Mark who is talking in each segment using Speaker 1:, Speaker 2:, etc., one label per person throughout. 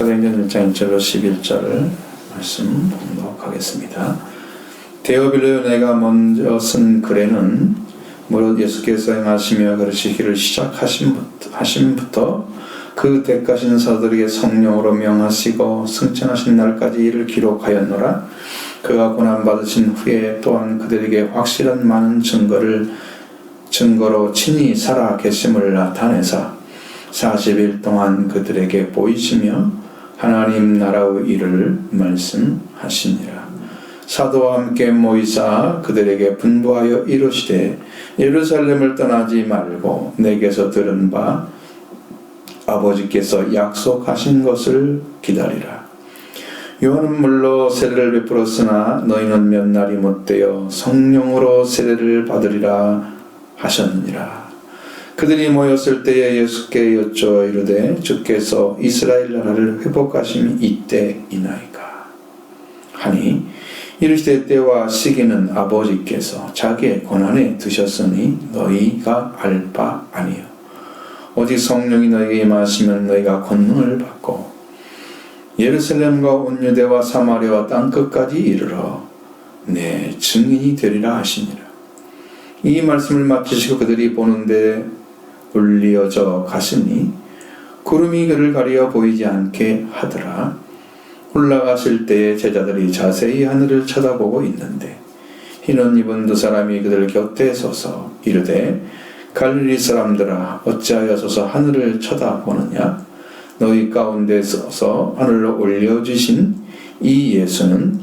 Speaker 1: 사도행전 1장 1절로 11절 말씀 봉독하겠습니다. 데오빌로 내가 먼저 쓴 글에는 무릇 예수께서 행하시며 그러시기를 시작하심부터 그 대가신 사도에게 성령으로 명하시고 승천하신 날까지 이를 기록하였노라. 그가 고난받으신 후에 또한 그들에게 확실한 많은 증거로 친히 살아 계심을 나타내사 40일 동안 그들에게 보이시며 하나님 나라의 일을 말씀하시니라. 사도와 함께 모이사 그들에게 분부하여 이르시되 예루살렘을 떠나지 말고 내게서 들은 바 아버지께서 약속하신 것을 기다리라. 요한은 물로 세례를 베풀었으나 너희는 몇 날이 못되어 성령으로 세례를 받으리라 하셨느니라. 그들이 모였을 때에 예수께 여쭈어 이르되 주께서 이스라엘 나라를 회복하심이 이때이나이까 하니 이르시되 때와 시기는 아버지께서 자기의 권한에 두셨으니 너희가 알 바 아니요 오직 성령이 너희에게 임하시면 너희가 권능을 받고 예루살렘과 온 유대와 사마리아와 땅끝까지 이르러 내 증인이 되리라 하시니라. 이 말씀을 마치시고 그들이 보는데 울리어져 가시니 구름이 그를 가리어 보이지 않게 하더라. 올라가실 때에 제자들이 자세히 하늘을 쳐다보고 있는데 흰옷 입은 두 사람이 그들 곁에 서서 이르되 갈릴리 사람들아 어찌하여 서서 하늘을 쳐다보느냐. 너희 가운데 서서 하늘로 올려주신 이 예수는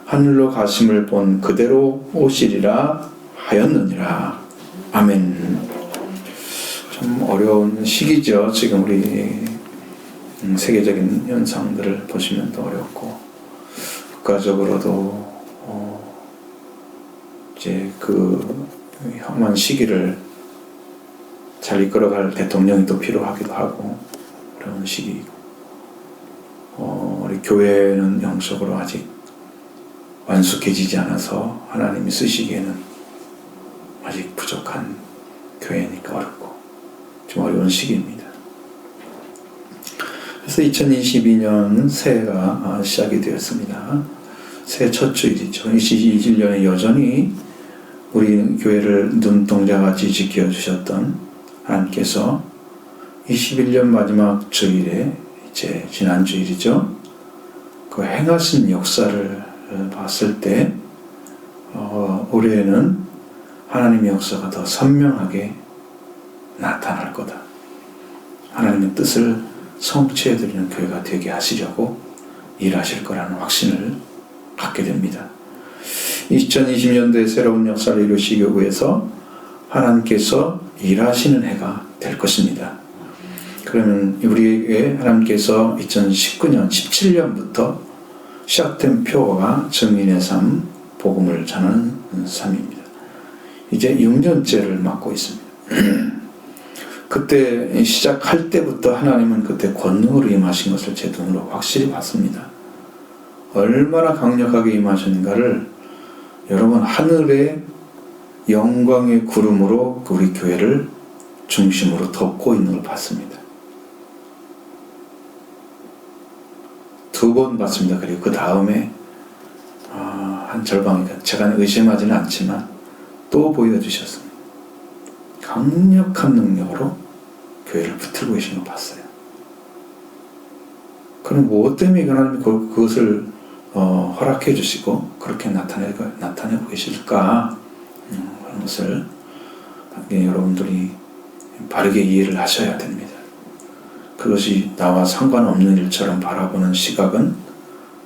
Speaker 1: 하늘로 가심을 본 그대로 오시리라 하였느니라. 아멘. 좀 어려운 시기죠. 지금 우리 세계적인 현상들을 보시면 더 어렵고 국가적으로도 이제 그 험한 시기를 잘 이끌어갈 대통령이 또 필요하기도 하고 그런 시기이고 우리 교회는 영적으로 아직 완숙해지지 않아서 하나님이 쓰시기에는 아직 부족한 교회니까 어렵고 좀 어려운 시기입니다. 그래서 2022년 새해가 시작이 되었습니다. 새해 첫 주일이죠. 2021년에 여전히 우리 교회를 눈동자같이 지켜주셨던 하나님께서 21년 마지막 주일에 이제 지난 주일이죠. 그 행하신 역사를 봤을 때 올해에는 하나님의 역사가 더 선명하게 나타날 거다. 하나님의 뜻을 성취해드리는 교회가 되게 하시려고 일하실 거라는 확신을 갖게 됩니다. 2020년도에 새로운 역사를 이루시기 위해서 하나님께서 일하시는 해가 될 것입니다. 그러면 우리에게 하나님께서 2019년, 17년부터 시작된 표가 증인의 삶, 복음을 전하는 삶입니다. 이제 6년째를 맡고 있습니다. 그때 시작할 때부터 하나님은 그때 권능으로 임하신 것을 제 눈으로 확실히 봤습니다. 얼마나 강력하게 임하셨는가를 여러분 하늘의 영광의 구름으로 우리 교회를 중심으로 덮고 있는 걸 봤습니다. 2번 봤습니다. 그리고 그 다음에 한 절방이니까 제가 의심하지는 않지만 또 보여주셨습니다. 강력한 능력으로 교회를 붙들고 계신 걸 봤어요. 그럼 무엇 때문에 하나님이 그것을 허락해 주시고 그렇게 나타내고 계실까? 그런 것을 여러분들이 바르게 이해를 하셔야 됩니다. 그것이 나와 상관없는 일처럼 바라보는 시각은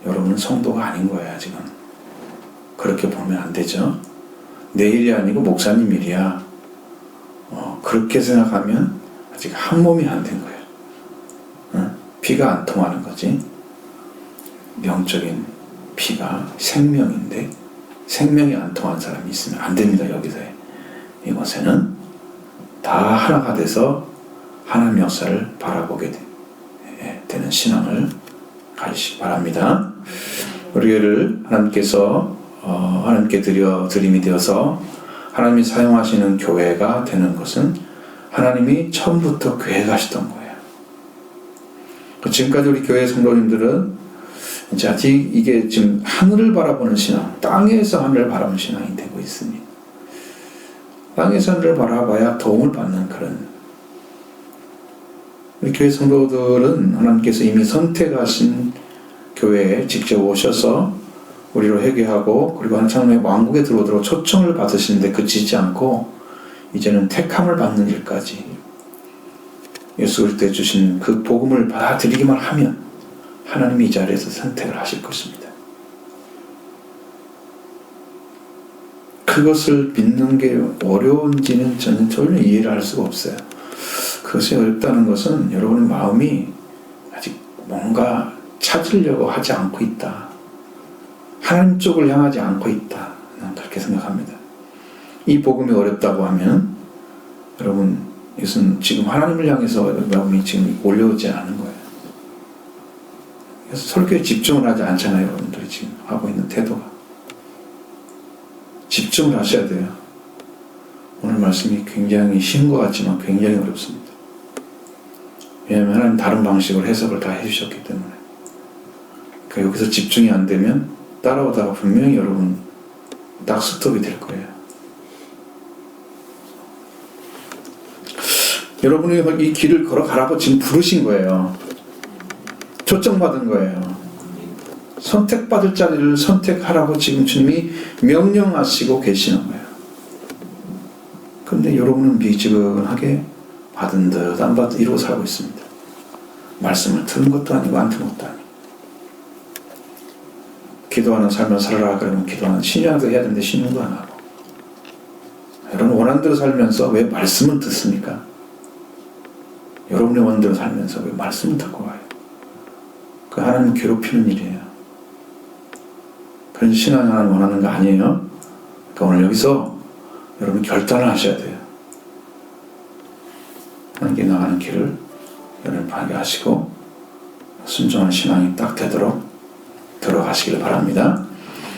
Speaker 1: 여러분은 성도가 아닌 거예요. 지금 그렇게 보면 안 되죠. 내 일이 아니고 목사님 일이야. 그렇게 생각하면 아직 한 몸이 안 된 거예요. 피가 안 통하는 거지. 영적인 피가 생명인데 생명이 안 통한 사람이 있으면 안 됩니다. 여기서 이곳에는 다 하나가 돼서 하나님의 역사를 바라보게 되는 신앙을 가지시기 바랍니다. 우리 교회를 하나님께서 하나님께 드림이 되어서 하나님이 사용하시는 교회가 되는 것은 하나님이 처음부터 계획하시던 거예요. 지금까지 우리 교회 성도님들은 이제 아직 이게 지금 하늘을 바라보는 신앙, 땅에서 하늘을 바라보는 신앙이 되고 있습니다. 땅에서 하늘을 바라봐야 도움을 받는 그런, 우리 교회 성도들은 하나님께서 이미 선택하신 교회에 직접 오셔서 우리로 회개하고 그리고 하나님의 왕국에 들어오도록 초청을 받으시는데 그치지 않고 이제는 택함을 받는 일까지 예수 그리스도에 주신 그 복음을 받아들이기만 하면 하나님이 이 자리에서 선택을 하실 것입니다. 그것을 믿는 게 어려운지는 저는 전혀 이해를 할 수가 없어요. 그것이 어렵다는 것은 여러분의 마음이 아직 뭔가 찾으려고 하지 않고 있다. 하나님 쪽을 향하지 않고 있다. 나는 그렇게 생각합니다. 이 복음이 어렵다고 하면 여러분 이것은 지금 하나님을 향해서 마음이 지금 올려오지 않은 거예요. 그래서 설교에 집중을 하지 않잖아요. 여러분들이 지금 하고 있는 태도가. 집중을 하셔야 돼요. 오늘 말씀이 굉장히 쉬운 것 같지만 굉장히 어렵습니다. 왜냐하면 하나님 다른 방식으로 해석을 다 해주셨기 때문에. 그러니까 여기서 집중이 안 되면 따라오다가 분명히 여러분 딱 스톱이 될 거예요. 여러분이 이 길을 걸어가라고 지금 부르신 거예요. 초청받은 거예요. 선택받을 자리를 선택하라고 지금 주님이 명령하시고 계시는 거예요. 그런데 여러분은 미지근하게 받은 듯 안 받은 듯 이러고 살고 있습니다. 말씀을 들은 것도 아니고 안 들은 것도 아니고. 기도하는 삶을 살아라 그러면 기도하는 신앙도 해야 되는데 신앙도 안 하고. 여러분 원하는 대로 살면서 왜 말씀을 듣습니까? 여러분의 원대로 살면서 왜 말씀을 듣고 가요? 그 하나님 괴롭히는 일이에요. 그런 신앙을 하나님 원하는 거 아니에요? 그러니까 오늘 여기서 여러분 결단을 하셔야 돼요. 하나님께 나가는 길을 여러분 발견하시고 순종한 신앙이 딱 되도록 들어가시길 바랍니다.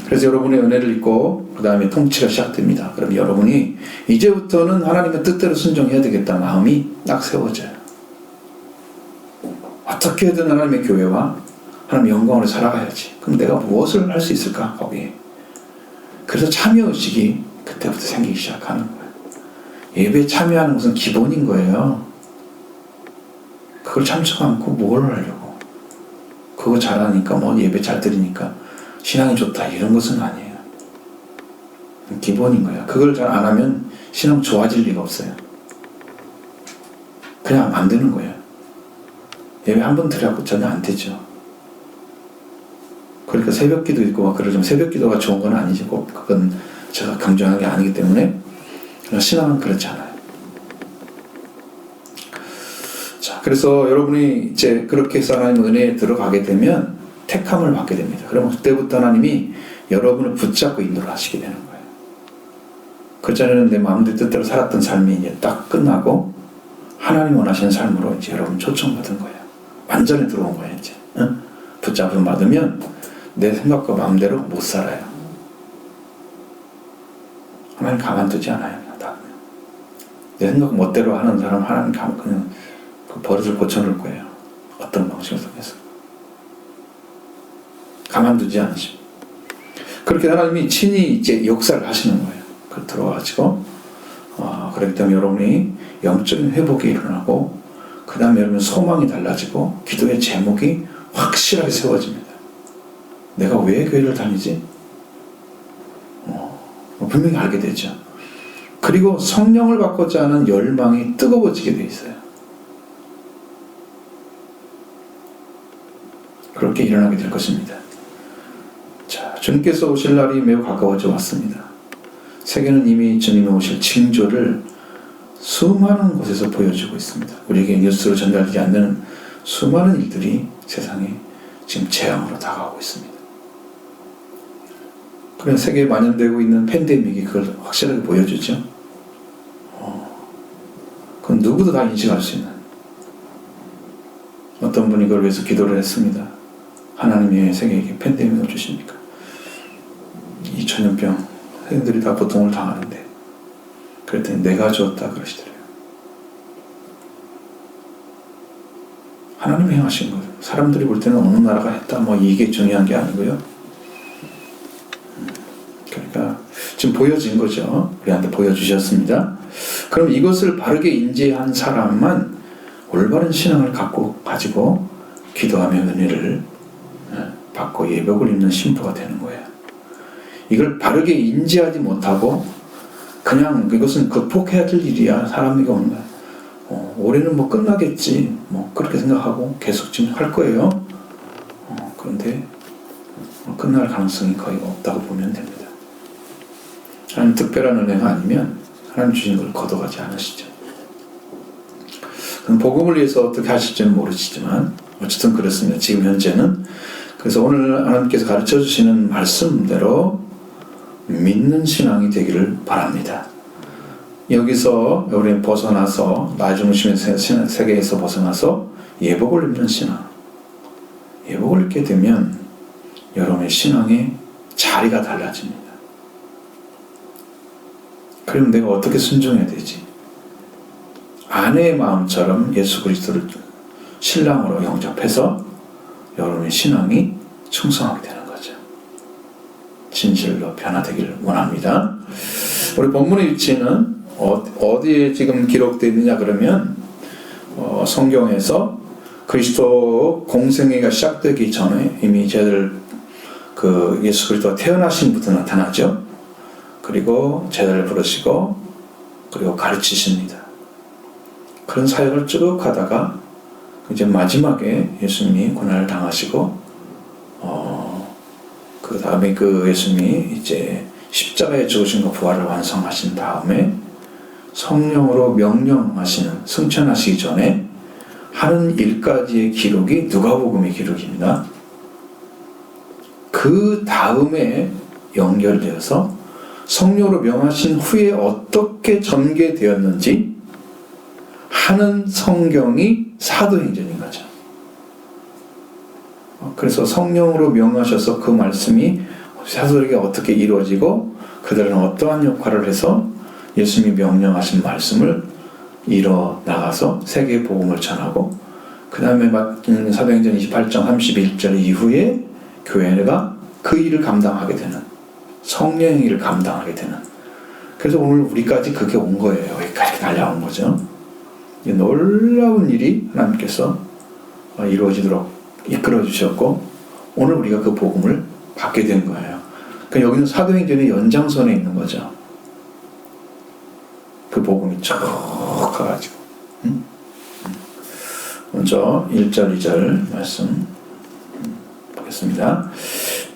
Speaker 1: 그래서 여러분의 은혜를 입고 그 다음에 통치가 시작됩니다. 그럼 여러분이 이제부터는 하나님의 뜻대로 순종해야 되겠다 마음이 딱 세워져요. 어떻게든 하나님의 교회와 하나님의 영광으로 살아가야지. 그럼 내가 무엇을 할 수 있을까 거기에. 그래서 참여의식이 그때부터 생기기 시작하는 거예요. 예배에 참여하는 것은 기본인 거예요. 그걸 참석 않고 뭘 하려고. 그거 잘하니까 뭐 예배 잘 드리니까 신앙이 좋다 이런 것은 아니에요. 기본인 거예요. 그걸 잘 안 하면 신앙 좋아질 리가 없어요. 그냥 안 되는 거예요. 예배 한 번 드려갖고 전혀 안 되죠. 그러니까 새벽 기도 있고 막 그러지만 새벽 기도가 좋은 건 아니지. 그건 제가 강조하는 게 아니기 때문에 신앙은 그렇지 않아요. 자, 그래서 여러분이 이제 그렇게 해서 하나님의 은혜에 들어가게 되면 택함을 받게 됩니다. 그러면 그때부터 하나님이 여러분을 붙잡고 인도를 하시게 되는 거예요. 그전에는 내 마음대로 뜻대로 살았던 삶이 이제 딱 끝나고 하나님 원하시는 삶으로 이제 여러분 초청받은 거예요. 완전히 들어온 거예요, 이제. 응? 붙잡음 받으면 내 생각과 마음대로 못 살아요. 하나님 가만두지 않아요. 내 생각 멋대로 하는 사람 하나님 그냥 그 버릇을 고쳐놓을 거예요. 어떤 방식을 통해서. 가만두지 않으시고. 그렇게 하나님이 친히 이제 역사를 하시는 거예요. 그 들어와가지고. 그렇기 때문에 여러분이 영적인 회복이 일어나고, 그 다음에 여러분 소망이 달라지고, 기도의 제목이 확실하게 세워집니다. 내가 왜 교회를 다니지? 분명히 알게 되죠. 그리고 성령을 받고자 하는 열망이 뜨거워지게 돼 있어요. 그렇게 일어나게 될 것입니다. 자, 주님께서 오실 날이 매우 가까워져 왔습니다. 세계는 이미 주님이 오실 징조를 수많은 곳에서 보여주고 있습니다. 우리에게 뉴스로 전달되지 않는 수많은 일들이 세상에 지금 재앙으로 다가오고 있습니다. 그런 세계에 만연되고 있는 팬데믹이 그걸 확실하게 보여주죠. 그건 누구도 다 인식할 수 있는. 어떤 분이 그걸 위해서 기도를 했습니다. 하나님이 세계에게 팬데믹을 주십니까? 이 전염병 세계들이 다 고통을 당하는데, 그랬더니 내가 주었다 그러시더래요. 하나님이 행하신 거예요. 사람들이 볼 때는 어느 나라가 했다 뭐 이게 중요한 게 아니고요. 그러니까 지금 보여진 거죠. 우리한테 보여주셨습니다. 그럼 이것을 바르게 인지한 사람만 올바른 신앙을 가지고 기도하며 은혜를 받고 예복을 입는 신부가 되는 거예요. 이걸 바르게 인지하지 못하고 그냥 이것은 극복해야 될 일이야. 사람에게 오는 거야. 올해는 뭐 끝나겠지. 뭐 그렇게 생각하고 계속 지금 할 거예요. 그런데 끝날 가능성이 거의 없다고 보면 됩니다. 하나님 특별한 은혜가 아니면 하나님 주신 걸 걷어가지 않으시죠. 그럼 복음을 위해서 어떻게 하실지는 모르시지만 어쨌든 그렇습니다. 지금 현재는. 그래서 오늘 하나님께서 가르쳐 주시는 말씀대로 믿는 신앙이 되기를 바랍니다. 여기서 우리는 벗어나서 나 중심의 세계에서 벗어나서 예복을 입는 신앙. 예복을 입게 되면 여러분의 신앙의 자리가 달라집니다. 그럼 내가 어떻게 순종해야 되지? 아내의 마음처럼 예수 그리스도를 신랑으로 영접해서 여러분의 신앙이 충성하게 되는 거죠. 진실로 변화되기를 원합니다. 우리 본문의 위치는 어디에 지금 기록되어 있느냐 그러면 성경에서 그리스도 공생애가 시작되기 전에 이미 제자들 예수 그리스도가 태어나신 부터 나타나죠. 그리고 제자를 부르시고 그리고 가르치십니다. 그런 사역을 쭉 하다가 이제 마지막에 예수님이 고난을 당하시고 그 다음에 그 예수님이 이제 십자가에 죽으신 거 부활을 완성하신 다음에 성령으로 명령하시는 승천하시기 전에 하는 일까지의 기록이 누가복음의 기록입니다. 그 다음에 연결되어서 성령으로 명하신 후에 어떻게 전개되었는지 하는 성경이 사도행전인 거죠. 그래서 성령으로 명하셔서 그 말씀이 사도들에게 어떻게 이루어지고 그들은 어떠한 역할을 해서 예수님이 명령하신 말씀을 이뤄 나가서 세계의 복음을 전하고 그 다음에 사도행전 28장 31절 이후에 교회가 그 일을 감당하게 되는 성령의 일을 감당하게 되는 그래서 오늘 우리까지 그게 온 거예요. 여기까지 달려온 거죠. 이 놀라운 일이 하나님께서 이루어지도록 이끌어 주셨고 오늘 우리가 그 복음을 받게 된 거예요. 그러니까 여기는 사도행전의 연장선에 있는 거죠. 그 복음이 쭉 가가지고 먼저 1절 2절 말씀 보겠습니다.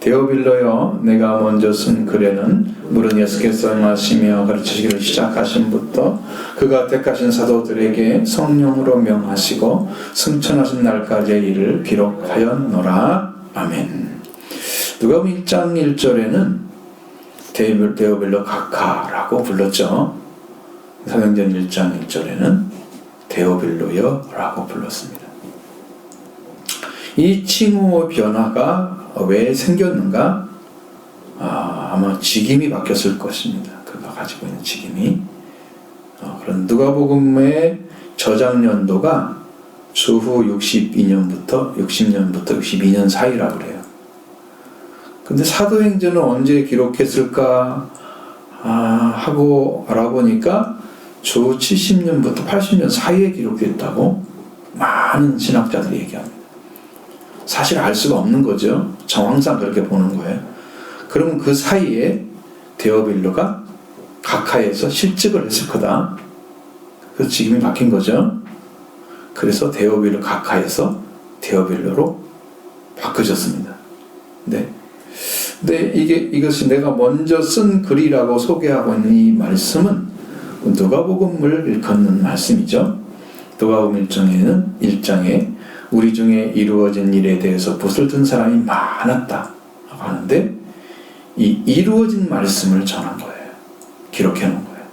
Speaker 1: 데오빌로여 내가 먼저 쓴 글에는 물은 예수께서 말씀하시며 가르치시기를 시작하신부터 그가 택하신 사도들에게 성령으로 명하시고 승천하신 날까지의 일을 기록하였노라. 아멘. 누가복음 1장 1절에는 데오빌로 각하라고 불렀죠. 사도행전 1장 1절에는 데오빌로여라고 불렀습니다. 이 칭호 변화가 왜 생겼는가? 아마 직임이 바뀌었을 것입니다. 그가 가지고 있는 직임이. 그런 누가복음의 저작 연도가 주후 60년부터 62년 사이라고 그래요. 근데 사도행전은 언제 기록했을까 하고 알아보니까 주 70년부터 80년 사이에 기록됐다고 많은 신학자들이 얘기합니다. 사실 알 수가 없는 거죠. 정황상 그렇게 보는 거예요. 그러면 그 사이에 데오빌로가 각하에서 실직을 했을 거다. 그래서 지금이 바뀐 거죠. 그래서 데오빌로 각하에서 데오빌로로 바꿔졌습니다. 네. 근데 이것이 내가 먼저 쓴 글이라고 소개하고 있는 이 말씀은 누가복음을 일컫는 말씀이죠. 누가복음 1장에 우리 중에 이루어진 일에 대해서 붓을 든 사람이 많았다 하는데 이 이루어진 말씀을 전한 거예요. 기록해 놓은 거예요.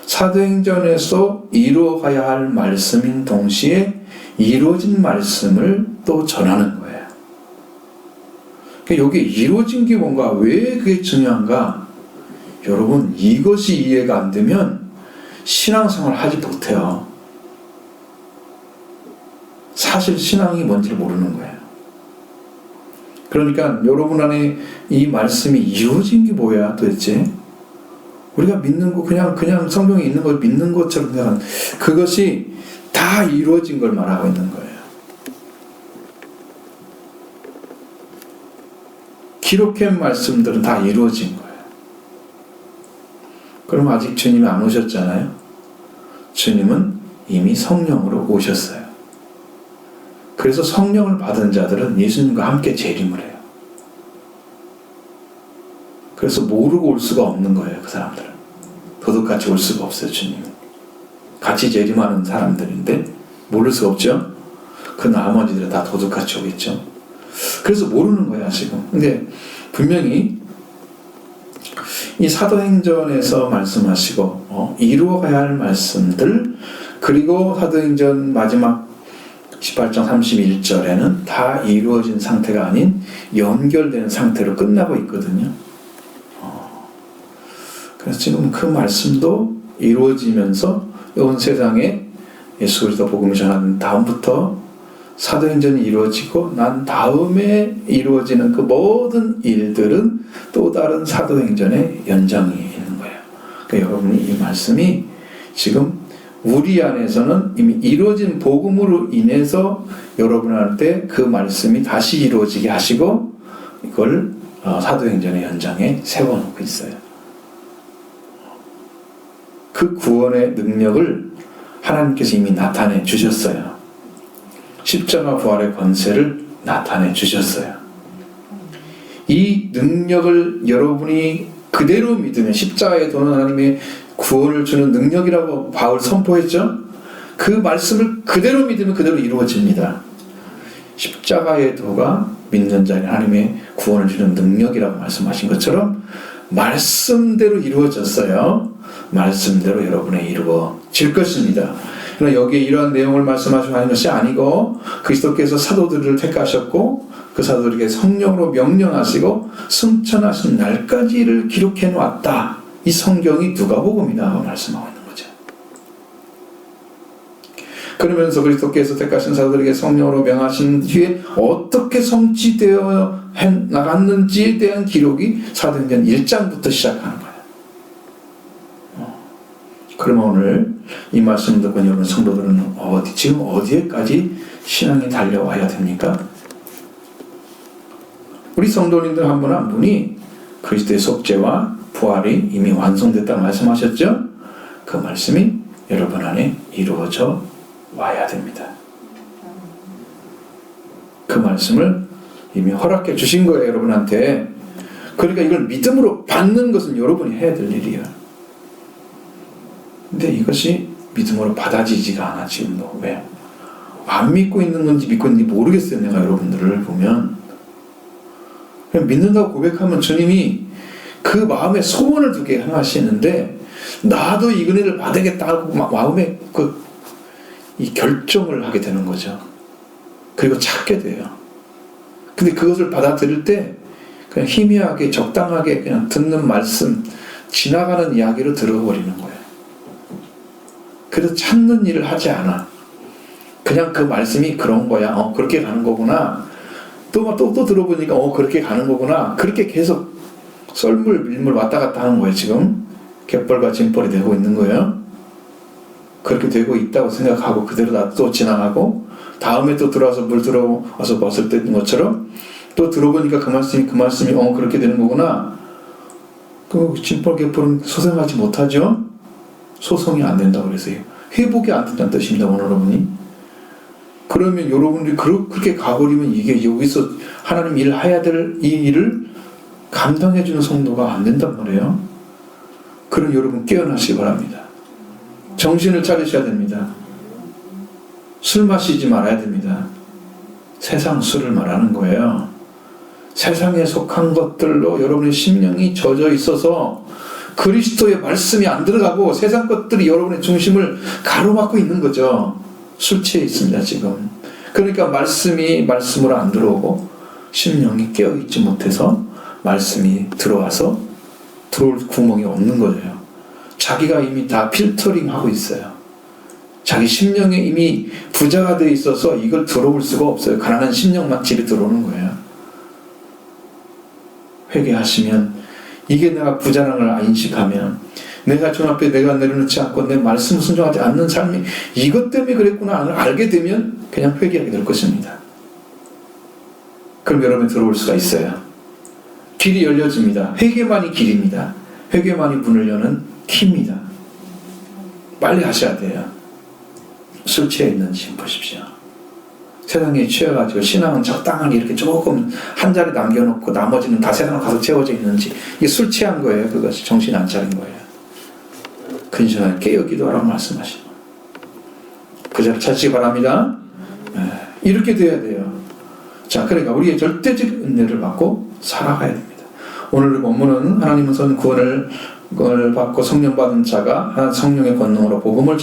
Speaker 1: 사도행전에서 이루어가야 할 말씀인 동시에 이루어진 말씀을 또 전하는 거예요. 그러니까 여기 이루어진 게 뭔가 왜 그게 중요한가? 여러분 이것이 이해가 안 되면 신앙생활 하지 못해요. 사실 신앙이 뭔지를 모르는 거예요. 그러니까 여러분 안에 이 말씀이 이루어진 게 뭐야 도대체? 우리가 믿는 거 그냥 성경에 있는 걸 믿는 것처럼 생각하는 그것이 다 이루어진 걸 말하고 있는 거예요. 기록한 말씀들은 다 이루어진 거예요. 그럼 아직 주님이 안 오셨잖아요. 주님은 이미 성령으로 오셨어요. 그래서 성령을 받은 자들은 예수님과 함께 재림을 해요. 그래서 모르고 올 수가 없는 거예요. 그 사람들은 도둑같이 올 수가 없어요. 주님은 같이 재림하는 사람들인데 모를 수 없죠. 그 나머지들은 다 도둑같이 오겠죠. 그래서 모르는 거야 지금. 근데 분명히 이 사도행전에서 말씀하시고 이루어가야 할 말씀들, 그리고 사도행전 마지막 18장 31절에는 다 이루어진 상태가 아닌 연결되는 상태로 끝나고 있거든요. 그래서 지금 그 말씀도 이루어지면서 온 세상에 예수 그리스도 복음을 전하는 다음부터 사도행전이 이루어지고 난 다음에 이루어지는 그 모든 일들은 또 다른 사도행전의 연장이 있는 거예요. 그러니까 여러분이 이 말씀이 지금 우리 안에서는 이미 이루어진 복음으로 인해서 여러분한테 그 말씀이 다시 이루어지게 하시고 이걸 사도행전의 연장에 세워놓고 있어요. 그 구원의 능력을 하나님께서 이미 나타내 주셨어요. 십자가 부활의 권세를 나타내 주셨어요. 이 능력을 여러분이 그대로 믿으면 십자가의 도는 하나님의 구원을 주는 능력이라고 바울 선포했죠. 그 말씀을 그대로 믿으면 그대로 이루어집니다. 십자가의 도가 믿는 자는 하나님의 구원을 주는 능력이라고 말씀하신 것처럼 말씀대로 이루어졌어요. 말씀대로 여러분의 이루어질 것입니다. 그러나 여기에 이러한 내용을 말씀하시고 하는 것이 아니고 그리스도께서 사도들을 택하셨고 그 사도들에게 성령으로 명령하시고 승천하신 날까지를 기록해 놓았다. 이 성경이 누가복음이다 하고 말씀하고 있는 거죠. 그러면서 그리스도께서 택하신 사도들에게 성령으로 명하신 뒤에 어떻게 성취되어 나갔는지에 대한 기록이 사도행전 1장부터 시작하는 거예요. 그러면 오늘 이 말씀 듣고 여러분 성도들은 지금 어디에까지 신앙이 달려와야 됩니까? 우리 성도님들 한 분 한 분이 그리스도의 속죄와 부활이 이미 완성됐다고 말씀하셨죠? 그 말씀이 여러분 안에 이루어져 와야 됩니다. 그 말씀을 이미 허락해 주신 거예요, 여러분한테. 그러니까 이걸 믿음으로 받는 것은 여러분이 해야 될 일이에요. 근데 이것이 믿음으로 받아지지가 않아, 지금도. 왜? 안 믿고 있는 건지 믿고 있는지 모르겠어요, 내가 여러분들을 보면. 그냥 믿는다고 고백하면 주님이 그 마음에 소원을 두게 하시는데, 나도 이 은혜를 받아야겠다 하고 마음에 이 결정을 하게 되는 거죠. 그리고 찾게 돼요. 근데 그것을 받아들일 때 그냥 희미하게 적당하게 그냥 듣는 말씀, 지나가는 이야기로 들어버리는 거예요. 그래서 찾는 일을 하지 않아. 그냥 그 말씀이 그런 거야. 그렇게 가는 거구나. 또 들어보니까 그렇게 가는 거구나. 그렇게 계속 썰물 밀물 왔다 갔다 하는 거예요. 지금 갯벌과 짐벌이 되고 있는 거예요. 그렇게 되고 있다고 생각하고 그대로 또 지나가고, 다음에 또 들어와서 물 들어와서 벗을 때인 것처럼 또 들어보니까 그 말씀이 그렇게 되는 거구나. 그 짐벌 갯벌은 소생하지 못하죠. 소송이 안 된다고 그래서요. 회복이 안 된다는 뜻입니다, 오늘 여러분이. 그러면 여러분들이 그렇게 가버리면 이게 여기서 하나님 일을 해야 될 이 일을 감당해주는 성도가 안 된단 말이에요. 그럼 여러분 깨어나시기 바랍니다. 정신을 차리셔야 됩니다. 술 마시지 말아야 됩니다. 세상 술을 말하는 거예요. 세상에 속한 것들로 여러분의 심령이 젖어 있어서 그리스도의 말씀이 안 들어가고 세상 것들이 여러분의 중심을 가로막고 있는 거죠. 술 취해 있습니다, 지금. 그러니까 말씀으로 안 들어오고 심령이 깨어있지 못해서 말씀이 들어와서 들어올 구멍이 없는 거예요. 자기가 이미 다 필터링 하고 있어요. 자기 심령에 이미 부자가 되어 있어서 이걸 들어올 수가 없어요. 가난한 심령만 집에 들어오는 거예요. 회개하시면, 이게 내가 부자라는 걸 인식하면, 내가 주 앞에 내가 내려놓지 않고 내 말씀 순종하지 않는 삶이 이것 때문에 그랬구나 알게 되면 그냥 회개하게 될 것입니다. 그럼 여러분이 들어올 수가 있어요. 길이 열려집니다. 회개만이 길입니다. 회개만이 문을 여는 키입니다. 빨리 하셔야 돼요. 술 취해 있는지 보십시오. 세상에 취해가지고 신앙은 적당하게 이렇게 조금 한 자리 남겨놓고 나머지는 다 세상으로 가서 채워져 있는지, 이게 술 취한 거예요. 그것이 정신 안 차린 거예요. 근신하게 깨어 기도하라고 말씀하시고 그 자리 찾으시기 바랍니다. 이렇게 돼야 돼요. 자, 그러니까 우리의 절대적 은혜를 받고 살아가야 됩니다. 오늘 본문은 하나님은 구원을 받고 성령 받은 자가 성령의 권능으로 복음을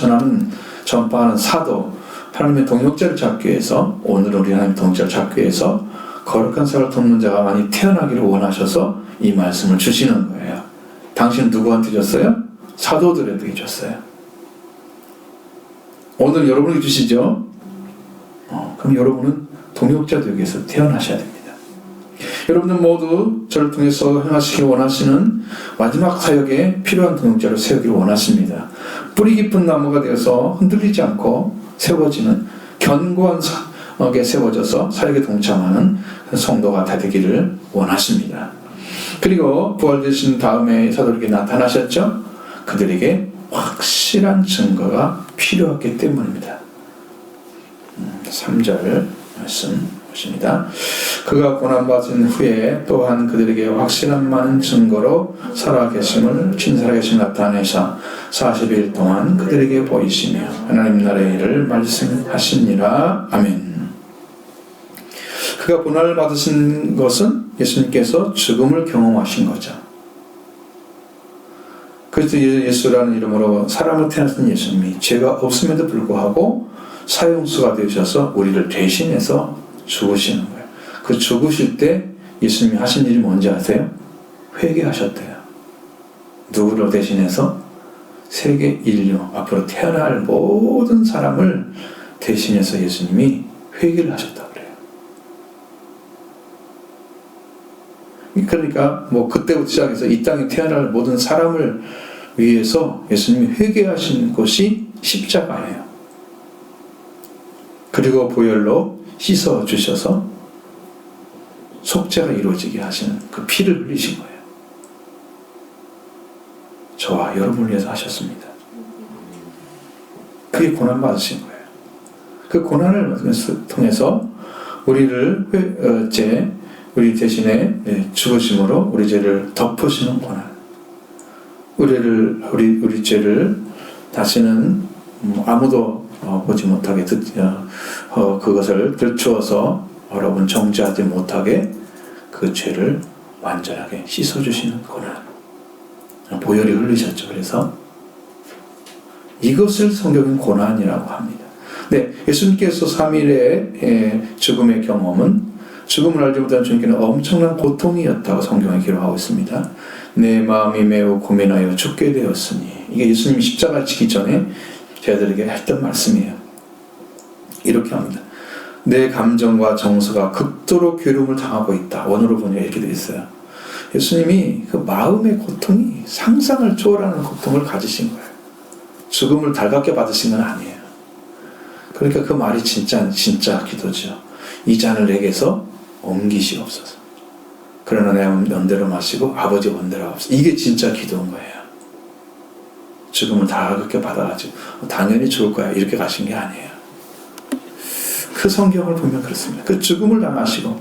Speaker 1: 전파하는 사도, 하나님의 동역자를 찾기 위해서, 오늘 우리 하나님의 동역자를 찾기 위해서 거룩한 삶을 돕는 자가 많이 태어나기를 원하셔서 이 말씀을 주시는 거예요. 당신은 누구한테 줬어요? 사도들에게 줬어요. 오늘 여러분에게 주시죠? 그럼 여러분은 동역자 되기 위해서 태어나셔야 됩니다. 여러분들 모두 저를 통해서 행하시길 원하시는 마지막 사역에 필요한 동역자를 세우기를 원하십니다. 뿌리 깊은 나무가 되어서 흔들리지 않고 세워지는 견고한 사역에 세워져서 사역에 동참하는 성도가 되기를 원하십니다. 그리고 부활되신 다음에 사도에게 나타나셨죠? 그들에게 확실한 증거가 필요했기 때문입니다. 3절 말씀 보십니다. 그가 고난받은 후에 또한 그들에게 확실한 많은 증거로 살아계심을 나타내사 40일 동안 그들에게 보이시며 하나님 나라의 일을 말씀하시니라. 아멘. 그가 고난을 받으신 것은 예수님께서 죽음을 경험하신 거죠. 그래서 예수라는 이름으로 사람을 태어나신 예수님이 죄가 없음에도 불구하고 사형수가 되셔서 우리를 대신해서 죽으시는 거예요. 그 죽으실 때 예수님이 하신 일이 뭔지 아세요? 회개하셨대요. 누구를 대신해서? 세계 인류, 앞으로 태어날 모든 사람을 대신해서 예수님이 회개를 하셨다고 그래요. 그러니까 그때부터 시작해서 이 땅에 태어날 모든 사람을 위해서 예수님이 회개하신 것이 십자가예요. 그리고 보혈로 씻어 주셔서 속죄가 이루어지게 하시는 그 피를 흘리신 거예요. 저와 여러분을 위해서 하셨습니다. 그게 고난 받으신 거예요. 그 고난을 통해서 우리를 우리 대신에 죽으심으로 우리 죄를 덮으시는 고난. 우리 죄를 다시는 아무도 보지 못하게 그것을 들추어서 여러분 정죄하지 못하게 그 죄를 완전하게 씻어주시는 고난. 보혈이 흘리셨죠. 그래서 이것을 성경은 고난이라고 합니다. 네, 예수님께서 3일의 죽음의 경험은 죽음을 알지 못한 주님께는 엄청난 고통이었다고 성경에 기록하고 있습니다. 내 마음이 매우 고민하여 죽게 되었으니, 이게 예수님이 십자가를 지기 전에 저희들에게 했던 말씀이에요. 이렇게 합니다. 내 감정과 정서가 극도로 괴로움을 당하고 있다. 원어로 보니까 이렇게 되어 있어요. 예수님이 그 마음의 고통이 상상을 초월하는 고통을 가지신 거예요. 죽음을 달갑게 받으신 건 아니에요. 그러니까 그 말이 진짜 기도죠. 이 잔을 내게서 옮기시옵소서. 그러나 내 원대로 마시고 아버지 원대로 하옵소서. 이게 진짜 기도인 거예요. 죽음을 달갑게 받아가지고 당연히 죽을 거야 이렇게 가신 게 아니에요. 그 성경을 보면 그렇습니다. 그 죽음을 당하시고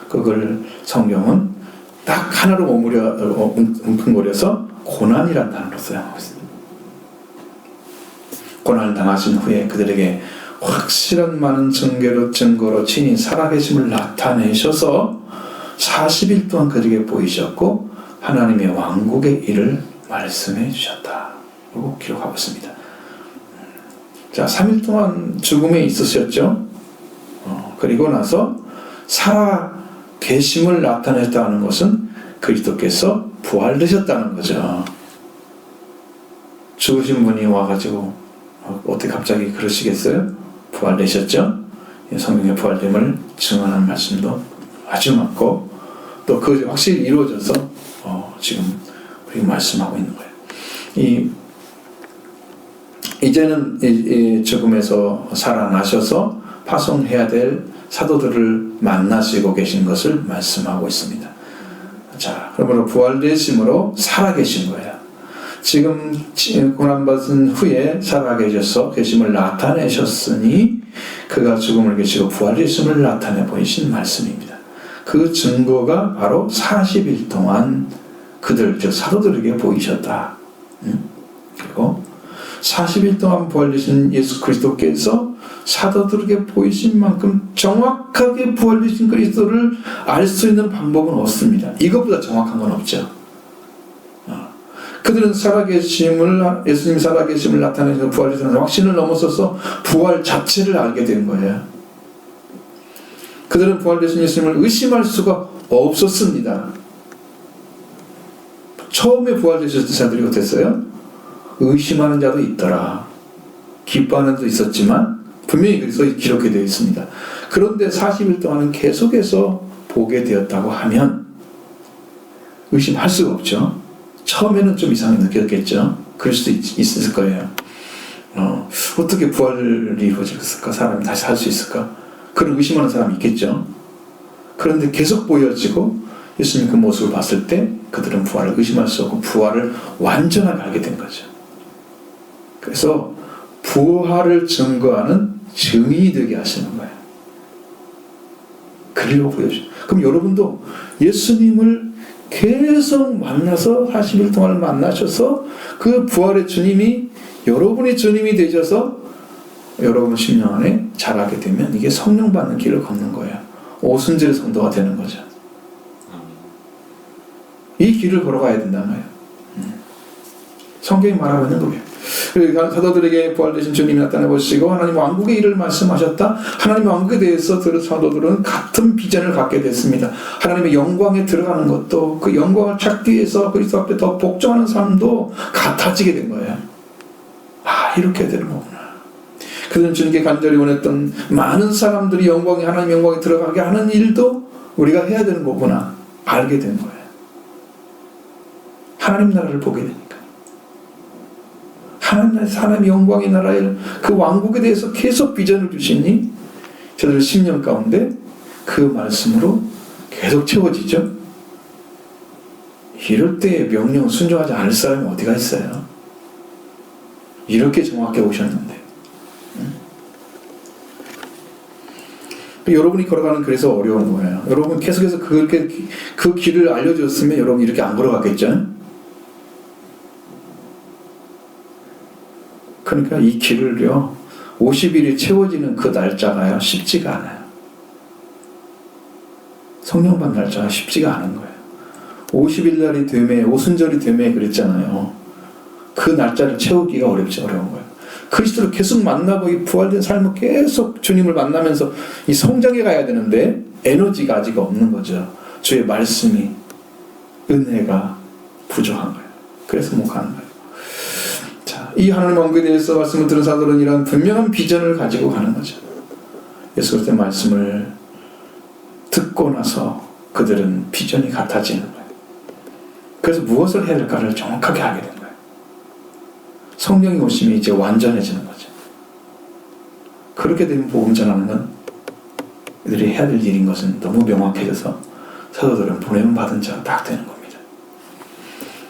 Speaker 1: 그걸 성경은 딱 하나로 뭉뚱거려서 고난이라는 단어로 사용하고 있습니다. 고난을 당하신 후에 그들에게 확실한 많은 증거로 친히 살아계심을 나타내셔서 40일 동안 그들에게 보이셨고 하나님의 왕국의 일을 말씀해 주셨다고 기록하고 있습니다. 자, 3일 동안 죽음에 있으셨죠. 그리고 나서 살아계심을 나타냈다는 것은 그리스도께서 부활되셨다는 거죠. 죽으신 분이 와가지고 어떻게 갑자기 그러시겠어요? 부활되셨죠? 성령의 부활됨을 증언하는 말씀도 아주 많고 또 그것이 확실히 이루어져서 지금 우리 말씀하고 있는 거예요. 이제는 죽음에서 살아나셔서 파송해야 될 사도들을 만나시고 계신 것을 말씀하고 있습니다. 자, 그러므로 부활되심으로 살아계신 거예요. 지금 고난받은 후에 살아계셔서 계심을 나타내셨으니 그가 죽음을 계시고 부활되심을 나타내 보이신 말씀입니다. 그 증거가 바로 40일 동안 그들, 즉 사도들에게 보이셨다. 그리고 40일 동안 부활되신 예수 그리스도께서 사도들에게 보이신 만큼 정확하게 부활되신 그리스도를 알 수 있는 방법은 없습니다. 이것보다 정확한 건 없죠. 그들은 예수님이 살아계심을 나타내는 부활되신 확신을 넘어서서 부활 자체를 알게 된 거예요. 그들은 부활되신 예수님을 의심할 수가 없었습니다. 처음에 부활되셨던 자들이 어땠어요? 의심하는 자도 있더라. 기뻐하는 자도 있었지만 분명히 그래서 기록해 되어 있습니다. 그런데 40일 동안은 계속해서 보게 되었다고 하면 의심할 수가 없죠. 처음에는 좀 이상하게 느꼈겠죠. 그럴 수도 있을 거예요. 어떻게 부활이 이루어질까? 사람이 다시 살 수 있을까? 그런 의심하는 사람이 있겠죠. 그런데 계속 보여지고 예수님 그 모습을 봤을 때 그들은 부활을 의심할 수 없고 부활을 완전하게 알게 된 거죠. 그래서 부활을 증거하는 증인이 되게 하시는 거예요. 그리고 보여줘요. 그럼 여러분도 예수님을 계속 만나서 40일 동안 만나셔서 그 부활의 주님이 여러분의 주님이 되셔서 여러분 심령 안에 자라게 되면 이게 성령 받는 길을 걷는 거예요. 오순절의 성도가 되는 거죠. 이 길을 걸어가야 된다는 거예요. 성경이 말하고 있는 거예요. 사도들에게 부활되신 주님이 나타나 보시고 하나님 왕국의 일을 말씀하셨다. 하나님 왕국에 대해서 사도들은 같은 비전을 갖게 됐습니다. 하나님의 영광에 들어가는 것도 그 영광을 찾기 위해서 그리스도 앞에 더 복종하는 삶도 같아지게 된 거예요. 이렇게 되는 거구나. 그들은 주님께 간절히 원했던 많은 사람들이 하나님 영광에 들어가게 하는 일도 우리가 해야 되는 거구나 알게 된 거예요. 하나님 나라를 보게 되니까. 하나님 영광의 나라의 그 왕국에 대해서 계속 비전을 주시니 저들 10년 가운데 그 말씀으로 계속 채워지죠. 이럴 때 명령 순종하지 않을 사람이 어디가 있어요? 이렇게 정확하게 오셨는데. 여러분이 걸어가는 그래서 어려운 거예요. 여러분 계속해서 그 길을 알려줬으면 여러분 이렇게 안 걸어갔겠죠? 그러니까 이 길을요 50일이 채워지는 그 날짜가요 쉽지가 않아요. 성령받는 날짜가 쉽지가 않은 거예요. 50일 날이 되매 오순절이 되매 그랬잖아요. 그 날짜를 채우기가 어려운 거예요. 그리스도를 계속 만나고 이 부활된 삶을 계속 주님을 만나면서 이 성장해 가야 되는데 에너지가 아직 없는 거죠. 주의 말씀이 은혜가 부족한 거예요. 그래서 못 가는 거예요. 이 하나님 왕국에 대해서 말씀을 들은 사도는 이런 분명한 비전을 가지고 가는 거죠. 예수 그리스도의 말씀을 듣고 나서 그들은 비전이 같아지는 거예요. 그래서 무엇을 해야 될까를 정확하게 하게 된 거예요. 성령이 오심이 이제 완전해지는 거죠. 그렇게 되면 복음 전하는 건 이들이 해야 될 일인 것은 너무 명확해져서 사도들은 보냄 받은 자가 딱 되는 겁니다.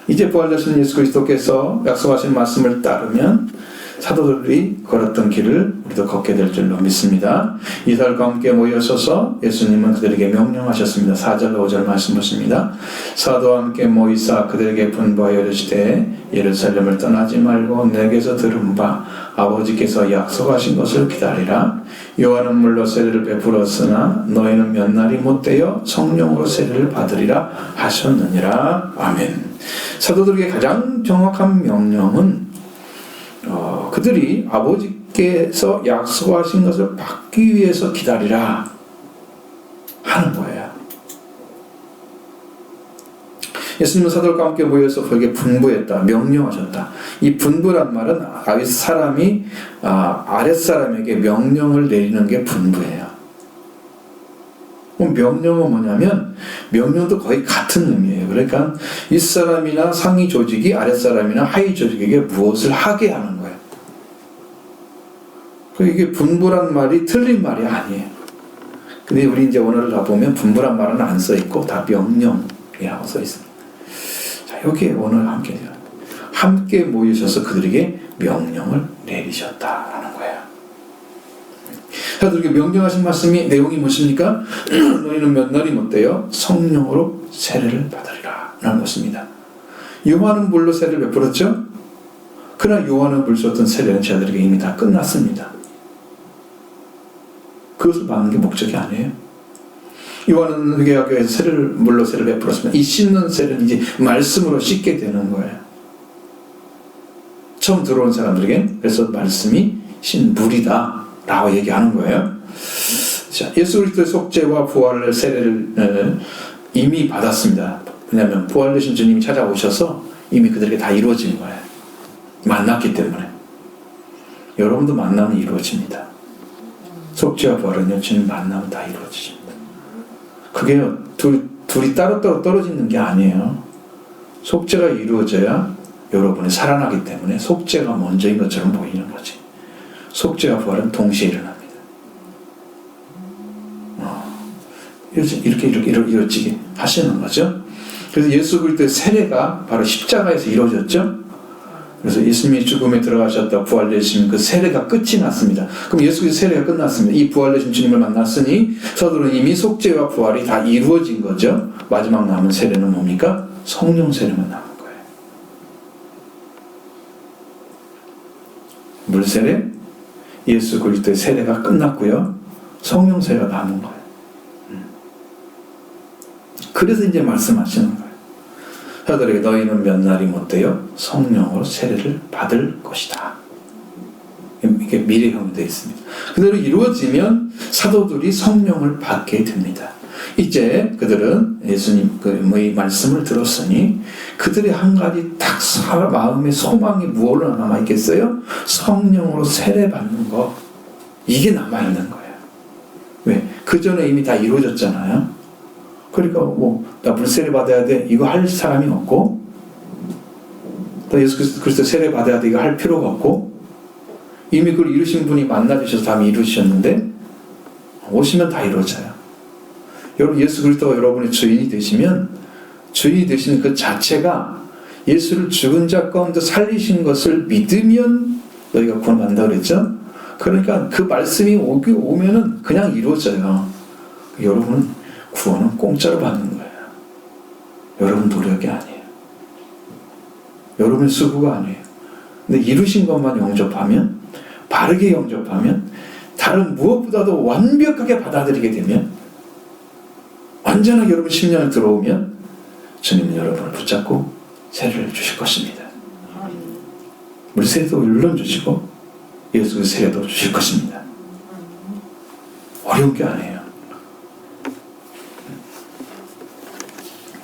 Speaker 1: 이제 부활되신 예수 그리스도께서 약속하신 말씀을 따르면 사도들이 걸었던 길을 우리도 걷게 될 줄로 믿습니다. 이스라엘과 함께 모여서서 예수님은 그들에게 명령하셨습니다. 4절 5절 말씀하십니다. 사도와 함께 모이사 그들에게 분부하여 이르시되 예루살렘을 떠나지 말고 내게서 들은 바 아버지께서 약속하신 것을 기다리라. 요한은 물로 세례를 베풀었으나 너희는 몇 날이 못되어 성령으로 세례를 받으리라 하셨느니라. 아멘. 사도들에게 가장 정확한 명령은 그들이 아버지께서 약속하신 것을 받기 위해서 기다리라 하는 거예요. 예수님은 사도들과 함께 모여서 그에게 분부했다, 명령하셨다. 이 분부란 말은 사람이 아랫사람에게 명령을 내리는 게 분부예요. 명령은 뭐냐면 명령도 거의 같은 의미예요. 그러니까 윗사람이나 상위 조직이 아랫사람이나 하위 조직에게 무엇을 하게 하는 거예요. 이게 분부란 말이 틀린 말이 아니에요. 근데 우리 이제 오늘을 다 보면 분부란 말은 안 써 있고 다 명령이라고 써 있습니다. 자, 여기에 오늘 함께 모이셔서 그들에게 명령을 내리셨다라는 거예요. 사도들에게 명령하신 말씀이 내용이 무엇입니까? 너희는 몇 날이 못되어 성령으로 세례를 받으리라 라는 것입니다. 요한은 물로 세례를 베풀었죠? 그러나 요한은 물 줬던 세례는 저들에게 이미 다 끝났습니다. 그것을 받는 게 목적이 아니에요. 요한은 회개학교에서 물로 세례를 베풀었습니다. 이 씻는 세례는 이제 말씀으로 씻게 되는 거예요. 처음 들어온 사람들에게 그래서 말씀이 물이다 라고 얘기하는 거예요. 자, 예수 그리스도의 속죄와 부활의 세례를 이미 받았습니다. 왜냐하면 부활되신 주님이 찾아오셔서 이미 그들에게 다 이루어진 거예요. 만났기 때문에. 여러분도 만나면 이루어집니다. 속죄와 부활은요, 주님 만나면 다 이루어지십니다. 그게 둘이 따로따로 떨어지는 게 아니에요. 속죄가 이루어져야 여러분이 살아나기 때문에 속죄가 먼저인 것처럼 보이는 거지. 속죄와 부활은 동시에 일어납니다. 이렇게 이루어지게 하시는 거죠. 그래서 예수 그리스도의 세례가 바로 십자가에서 이루어졌죠. 그래서 예수님이 죽음에 들어가셨다 부활되신 그 세례가 끝이 났습니다. 그럼 예수 그리스도 세례가 끝났습니다. 이 부활되신 주님을 만났으니 사도는 이미 속죄와 부활이 다 이루어진 거죠. 마지막 남은 세례는 뭡니까? 성령 세례만 남은 거예요. 물 세례, 예수 그리스도의 세례가 끝났고요. 성령 세례가 남은 거예요. 그래서 이제 말씀하시는 거예요. 사도들에게 너희는 몇 날이 못되어 성령으로 세례를 받을 것이다. 이게 미래형이 되어 있습니다. 그대로 이루어지면 사도들이 성령을 받게 됩니다. 이제 그들은 예수님의 말씀을 들었으니 그들의 한 가지 딱 마음의 소망이 무엇으로 남아있겠어요? 성령으로 세례 받는 거. 이게 남아있는 거예요. 왜? 그 전에 이미 다 이루어졌잖아요. 그러니까 나 물세례 받아야 돼 이거 할 사람이 없고, 또 예수 그리스도 세례 받아야 돼 이거 할 필요가 없고, 이미 그걸 이루신 분이 만나주셔서 다 이루셨는데 오시면 다 이루어져요. 여러분 예수 그리스도가 여러분의 주인이 되시면 주인이 되시는 그 자체가 예수를 죽은 자 가운데 살리신 것을 믿으면 너희가 구원받는다 그랬죠. 그러니까 그 말씀이 오면은 그냥 이루어져요. 여러분은 구원은 공짜로 받는 거예요. 여러분 노력이 아니에요. 여러분의 수고가 아니에요. 근데 이루신 것만 영접하면, 바르게 영접하면, 다른 무엇보다도 완벽하게 받아들이게 되면, 완전하게 여러분 심령에 들어오면 주님은 여러분을 붙잡고 세례를 주실 것입니다. 물세례도 물론 주시고 예수의 세례도 주실 것입니다. 어려운 게 아니에요.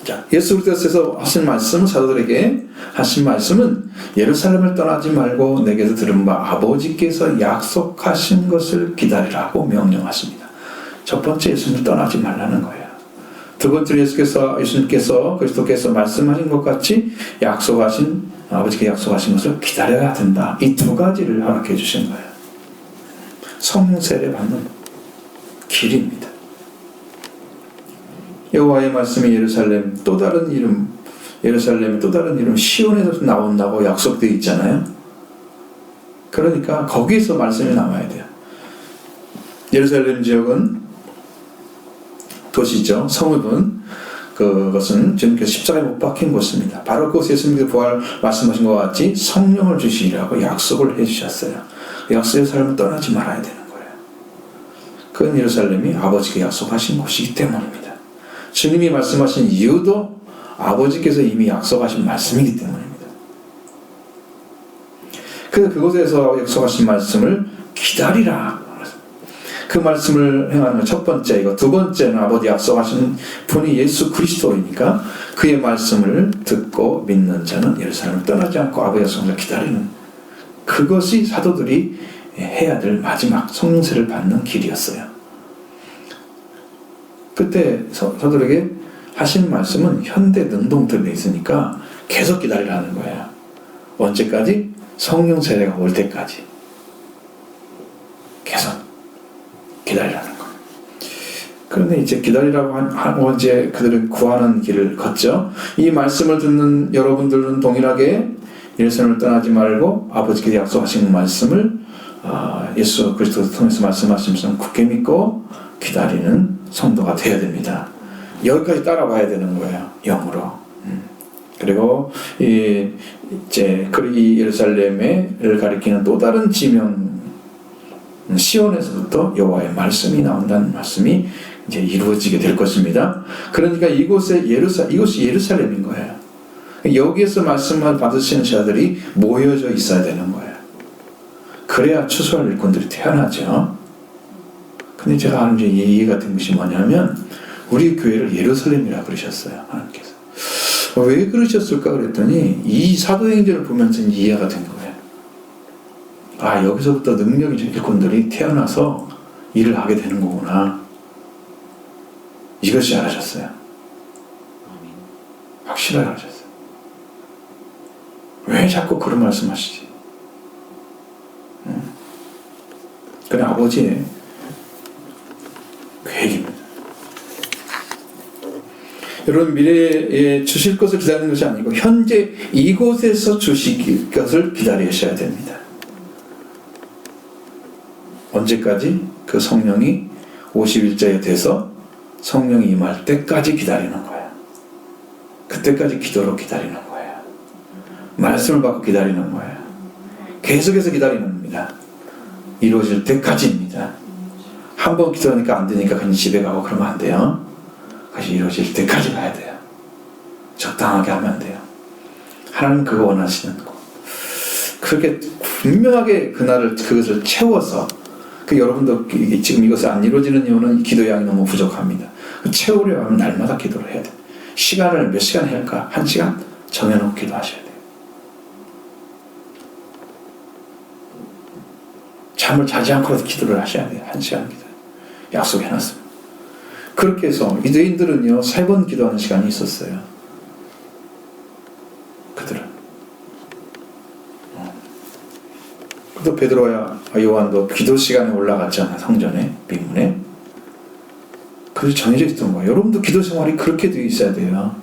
Speaker 1: 자, 예수 그리스도께서 하신 말씀, 사도들에게 하신 말씀은 예루살렘을 떠나지 말고 내게서 들은 바 아버지께서 약속하신 것을 기다리라고 명령하십니다. 첫 번째 예수님을 떠나지 말라는 거예요. 두 번째로 예수님께서 그리스도께서 말씀하신 것 같이 아버지께 약속하신 것을 기다려야 된다. 이 두 가지를 허락해 주신 거예요. 성령 세례 받는 길입니다. 여호와의 말씀이 예루살렘의 또 다른 이름 시온에서 나온다고 약속되어 있잖아요. 그러니까 거기에서 말씀이 나와야 돼요. 예루살렘 지역은 도시죠. 성읍은 그것은 주님께서 십자가에 못 박힌 곳입니다. 바로 그곳에 예수님께서 부활 말씀하신 것 같이 성령을 주시리라고 약속을 해주셨어요. 약속의 삶을 떠나지 말아야 되는 거예요. 그건 예루살렘이 아버지께 약속하신 곳이기 때문입니다. 주님이 말씀하신 이유도 아버지께서 이미 약속하신 말씀이기 때문입니다. 그래서 그곳에서 약속하신 말씀을 기다리라. 그 말씀을 행하는 것 첫 번째이고, 두 번째는 아버지 약속하신 분이 예수 그리스도이니까 그의 말씀을 듣고 믿는 자는 예루살렘을 떠나지 않고 아버지 약속을 기다리는, 그것이 사도들이 해야 될 마지막 성령세를 받는 길이었어요. 그때 사도들에게 하신 말씀은 현대 능동틀에 있으니까 계속 기다리라는 거예요. 언제까지? 성령 세례가 올 때까지 계속 기다리라는 거예요. 그런데 이제 기다리라고 하고 이제 그들은 구하는 길을 걷죠. 이 말씀을 듣는 여러분들은 동일하게 예루살렘을 떠나지 말고 아버지께서 약속하신 말씀을 예수 그리스도를 통해서 말씀하시면서 굳게 믿고 기다리는 성도가 되어야 됩니다. 여기까지 따라와야 되는 거예요. 영으로. 그리고 이제 이 예루살렘을 가리키는 또 다른 지명, 시온에서부터 여호와의 말씀이 나온다는 말씀이 이제 이루어지게 될 것입니다. 그러니까 이곳이 예루살렘인 거예요. 여기에서 말씀을 받으시는 자들이 모여져 있어야 되는 거예요. 그래야 추수할 일꾼들이 태어나죠. 근데 제가 하는 이제 이해가 된 것이 뭐냐면, 우리 교회를 예루살렘이라 그러셨어요. 하나님께서. 왜 그러셨을까 그랬더니 이 사도행전을 보면서 이해가 된 거예요. 여기서부터 능력이 일꾼들이 태어나서 일을 하게 되는 거구나. 이것이 알아졌어요. 확실하게 알아졌어요. 왜 자꾸 그런 말씀하시지? 그래, 아버지의 계획입니다. 여러분, 미래에 주실 것을 기다리는 것이 아니고 현재 이곳에서 주실 것을 기다리셔야 됩니다. 언제까지? 그 성령이 50일째에 돼서 성령이 임할 때까지 기다리는 거예요. 그때까지 기도로 기다리는 거예요. 말씀을 받고 기다리는 거예요. 계속해서 기다리는 겁니다. 이루어질 때까지입니다. 한번 기도하니까 안 되니까 그냥 집에 가고 그러면 안 돼요. 그것이 이루어질 때까지 가야 돼요. 적당하게 하면 안 돼요. 하나님 그거 원하시는 거. 그렇게 분명하게 그것을 채워서, 여러분도 지금 이것이 안 이루어지는 이유는 기도 양이 너무 부족합니다. 채우려 하면 날마다 기도를 해야 돼요. 시간을 몇 시간 해야 할까? 1시간 정해놓고 기도하셔야 돼요. 잠을 자지 않고라도 기도를 하셔야 돼요. 1시간 기도. 약속해놨습니다. 그렇게 해서 유대인들은요 3번 기도하는 시간이 있었어요. 그들은. 또 베드로와 요한도 기도 시간에 올라갔잖아요. 성전에, 비문에. 그래서 정해져 있던 거예요. 여러분도 기도 생활이 그렇게 되어 있어야 돼요.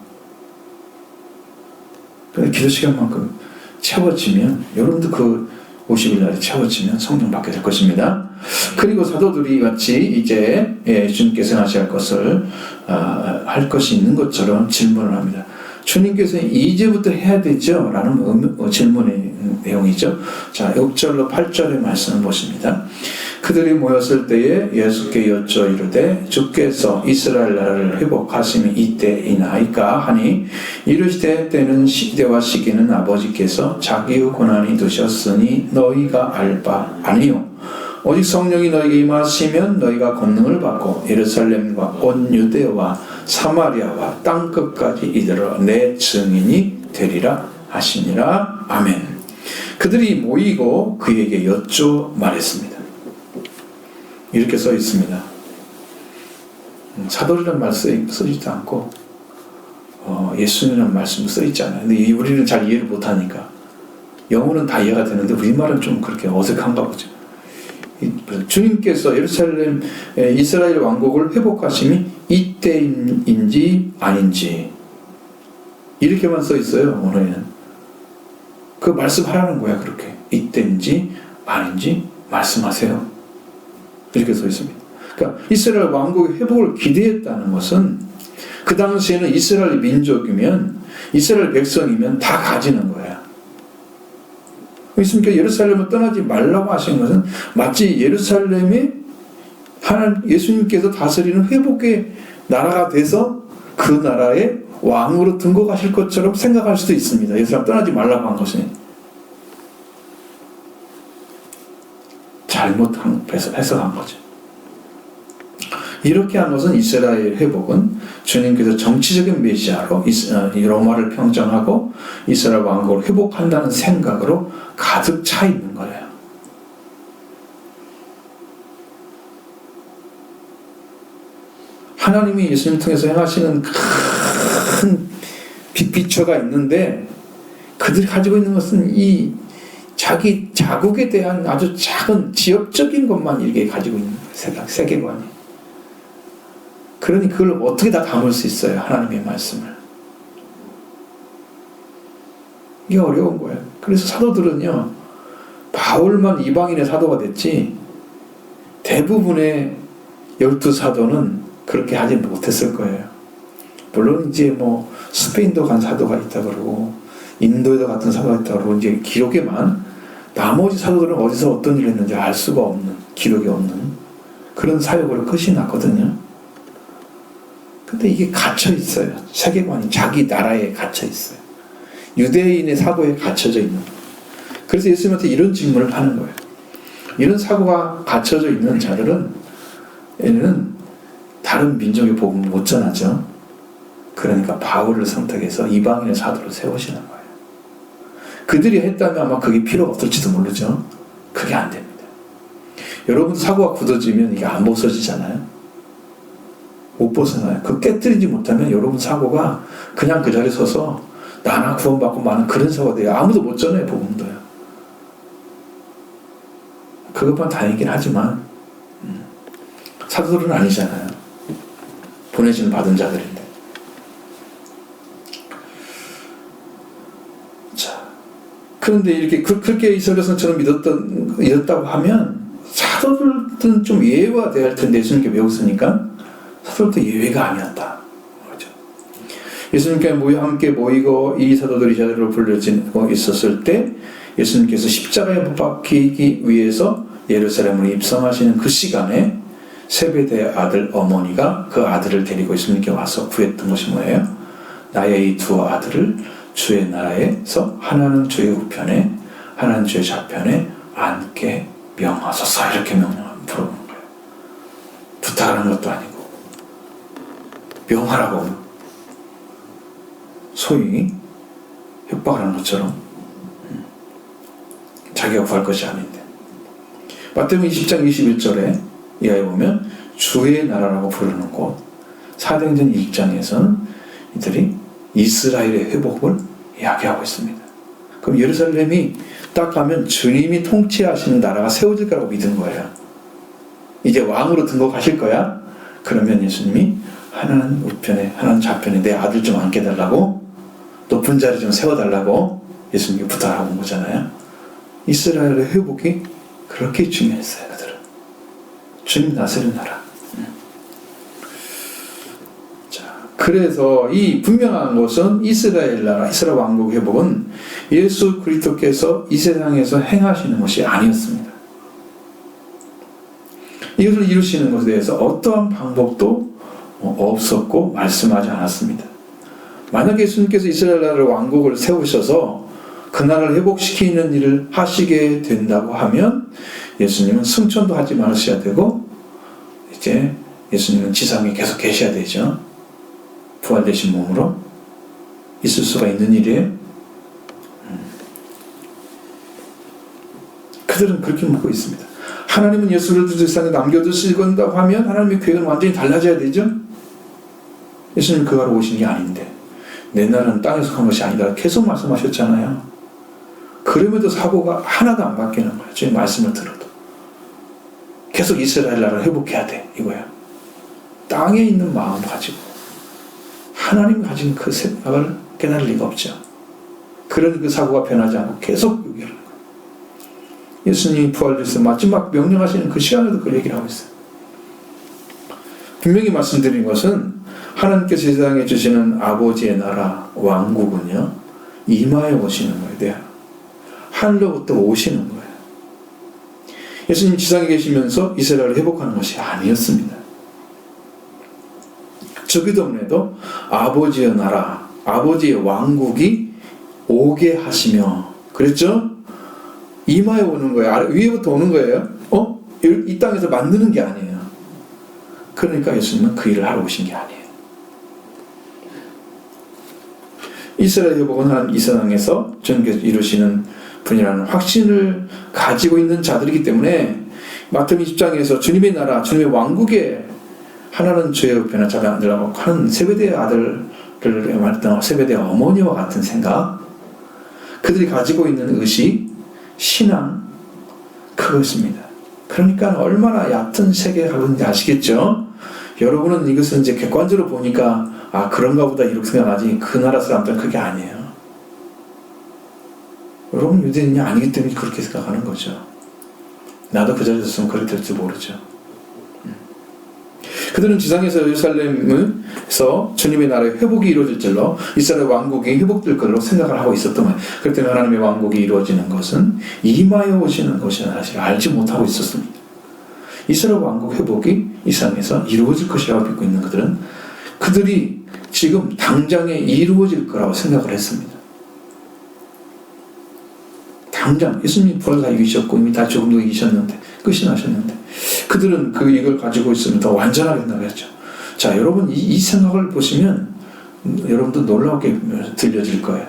Speaker 1: 근데 기도 시간만큼 채워지면, 여러분도 그 50일 날에 채워지면 성령 받게 될 것입니다. 그리고 사도들이 같이 이제 주님께서 하셔야 할 것을 할 것이 있는 것처럼 질문을 합니다. 주님께서 이제부터 해야 되죠? 라는 질문의 내용이죠. 자, 6절로 8절의 말씀을 보십니다. 그들이 모였을 때에 예수께 여쭈어 이르되 주께서 이스라엘 나라를 회복하심이 이때이나이까 하니, 이르시되 때는 시대와 시기는 아버지께서 자기의 고난이 두셨으니 너희가 알 바 아니요 오직 성령이 너희에게 임하시면 너희가 권능을 받고 예루살렘과 온 유대와 사마리아와 땅끝까지 이르러 내 증인이 되리라 하시니라. 아멘. 그들이 모이고 그에게 여쭈어 말했습니다. 이렇게 써 있습니다. 사도라는 말 쓰지도 않고 예수님이라는 말씀도 써 있잖아요. 근데 우리는 잘 이해를 못하니까, 영어는 다 이해가 되는데 우리말은 좀 그렇게 어색한가 보죠. 주님께서 예루살렘 이스라엘 왕국을 회복하심이 이때인지 아닌지 이렇게만 써 있어요. 오늘은 그 말씀하라는 거야. 그렇게 이때인지 아닌지 말씀하세요. 이렇게 써 있습니다. 그러니까 이스라엘 왕국의 회복을 기대했다는 것은, 그 당시에는 이스라엘 민족이면, 이스라엘 백성이면 다 가지는 거예요. 예수님께서 예루살렘을 떠나지 말라고 하신 것은 마치 예루살렘이 예수님께서 다스리는 회복의 나라가 돼서 그 나라의 왕으로 등극하실 것처럼 생각할 수도 있습니다. 예루살렘 떠나지 말라고 한 것은 잘못한 해석한 거죠. 이렇게 한 것은 이스라엘 회복은 주님께서 정치적인 메시아로 이 로마를 평정하고 이스라엘 왕국을 회복한다는 생각으로 가득 차 있는 거예요. 하나님이 예수님 통해서 행하시는 큰 빅피처가 있는데 그들이 가지고 있는 것은 이 자기 자국에 대한 아주 작은 지역적인 것만 이렇게 가지고 있는 거예요. 세계관이. 그러니 그걸 어떻게 다 담을 수 있어요? 하나님의 말씀을. 이게 어려운 거예요. 그래서 사도들은요, 바울만 이방인의 사도가 됐지 대부분의 12사도는 그렇게 하지 못했을 거예요. 물론 이제 뭐 스페인도 간 사도가 있다 그러고 인도에도 같은 사도가 있다 그러고 이제 기록에만 나머지 사도들은 어디서 어떤 일을 했는지 알 수가 없는, 기록이 없는 그런 사역으로 끝이 났거든요. 근데 이게 갇혀 있어요. 세계관이 자기 나라에 갇혀 있어요. 유대인의 사고에 갇혀져 있는 거예요. 그래서 예수님한테 이런 질문을 하는 거예요. 이런 사고가 갇혀져 있는 자들은 얘는 다른 민족의 복음을 못 전하죠. 그러니까 바울을 선택해서 이방인의 사도로 세우시는 거예요. 그들이 했다면 아마 그게 필요가 없을지도 모르죠. 그게 안 됩니다. 여러분 사고가 굳어지면 이게 안 벗어지잖아요. 못 벗어나요. 그 깨뜨리지 못하면 여러분 사고가 그냥 그 자리에 서서 나나 구원받고 마는 그런 사고가 돼요. 아무도 못 전해요. 복음도요. 그것만 다행이긴 하지만 사도들은 아니잖아요. 보내진 받은 자들인데. 자, 그런데 이렇게 그렇게 이스라엘 성처럼 믿었다고 하면 사도들은 좀 예외가 돼야 할 텐데 예수님께 배웠으니까 사도들도 예외가 아니었다. 그렇죠? 예수님께 함께 모이고 이 사도들이 자리로 불려지고 있었을 때 예수님께서 십자가에 못 박히기 위해서 예루살렘으로 입성하시는 그 시간에 세베대의 아들 어머니가 그 아들을 데리고 예수님께 와서 구했던 것이 뭐예요? 나의 이 두 아들을 주의 나라에서 하나는 주의 우편에 하나는 주의 좌편에 앉게 명하소서. 이렇게 명령을 물어보는 거예요. 부탁하는 것도 아니고 명하라고 소위 협박하는 것처럼 자기가 구할 것이 아닌데. 마태복음 20장 21절에 이하에 보면 주의 나라라고 부르는 곳 사도행전 1장에서는 이들이 이스라엘의 회복을 이야기하고 있습니다. 그럼 예루살렘이 딱 가면 주님이 통치하시는 나라가 세워질 거라고 믿은 거예요. 이제 왕으로 등극하실 거야? 그러면 예수님이 하나는 우편에 하나는 좌편에 내 아들 좀 앉게 달라고 높은 자리 좀 세워달라고 예수님께 부탁하고 온 거잖아요. 이스라엘의 회복이 그렇게 중요했어요. 그들은 주님 다스리는 나라. 자, 그래서 이 분명한 것은 이스라엘 나라, 이스라엘 왕국 회복은 예수 그리스도께서 이 세상에서 행하시는 것이 아니었습니다. 이것을 이루시는 것에 대해서 어떠한 방법도 없었고 말씀하지 않았습니다. 만약 예수님께서 이스라엘 나라의 왕국을 세우셔서 그 나라를 회복시키는 일을 하시게 된다고 하면 예수님은 승천도 하지 말으셔야 되고 이제 예수님은 지상에 계속 계셔야 되죠. 부활되신 몸으로 있을 수가 있는 일이에요. 그들은 그렇게 묻고 있습니다. 하나님은 예수를 세상에 남겨두실 건다고 하면 하나님의 계획은 완전히 달라져야 되죠. 예수님 그 가로 오신 게 아닌데 내 나라는 땅에 속한 것이 아니다 계속 말씀하셨잖아요. 그럼에도 사고가 하나도 안 바뀌는 거예요. 주님 말씀을 들어도 계속 이스라엘 나라를 회복해야 돼 이거야. 땅에 있는 마음 가지고 하나님이 가진 그 생각을 깨달을 리가 없죠. 그런 그 사고가 변하지 않고 계속 얘기하는 거예요. 예수님이 부활해서 마지막 명령하시는 그 시간에도 그 얘기를 하고 있어요. 분명히 말씀드린 것은 하나님께서 세상에 주시는 아버지의 나라 왕국은요 이마에 오시는 거예요. 네. 하늘로부터 오시는 거예요. 예수님 지상에 계시면서 이스라엘을 회복하는 것이 아니었습니다. 저기도문에도 아버지의 나라, 아버지의 왕국이 오게 하시며 그랬죠? 이마에 오는 거예요. 위에부터 오는 거예요. 이 땅에서 만드는 게 아니에요. 그러니까 예수님은 그 일을 하러 오신 게 아니에요. 이스라엘 회복은 하나님 이 세상에서 주님께서 이루시는 분이라는 확신을 가지고 있는 자들이기 때문에 마태복음 20장에서 주님의 나라, 주님의 왕국에 하나는 죄의 의편을 잡아들라고 하는 세베대의 아들을 말했던 세베대의 어머니와 같은 생각, 그들이 가지고 있는 의식, 신앙, 그것입니다. 그러니까 얼마나 얕은 세계가 있는지 아시겠죠? 여러분은 이것을 이제 객관적으로 보니까 아 그런가 보다 이렇게 생각하지 그 나라 사람들은 그게 아니에요. 여러분 유대인이 아니기 때문에 그렇게 생각하는 거죠. 나도 그 자리에 있으면 그렇게 될지 모르죠. 그들은 지상에서 예루살렘에서 주님의 나라의 회복이 이루어질 줄로 이스라엘 왕국이 회복될 걸로 생각을 하고 있었던 거예요. 그렇기 때문에 하나님의 왕국이 이루어지는 것은 임하여 오시는 것이라는 사실을 알지 못하고 있었습니다. 이스라엘 왕국 회복이 이 세상에서 이루어질 것이라고 믿고 있는 그들이 지금 당장에 이루어질 거라고 생각을 했습니다. 당장 예수님 부활 다 이기셨고 이미 다 죽음도 이기셨는데 끝이 나셨는데 그들은 이걸 가지고 있으면 더 완전하게 생각했죠. 자, 여러분 이 생각을 보시면 여러분도 놀라우게 들려질 거예요.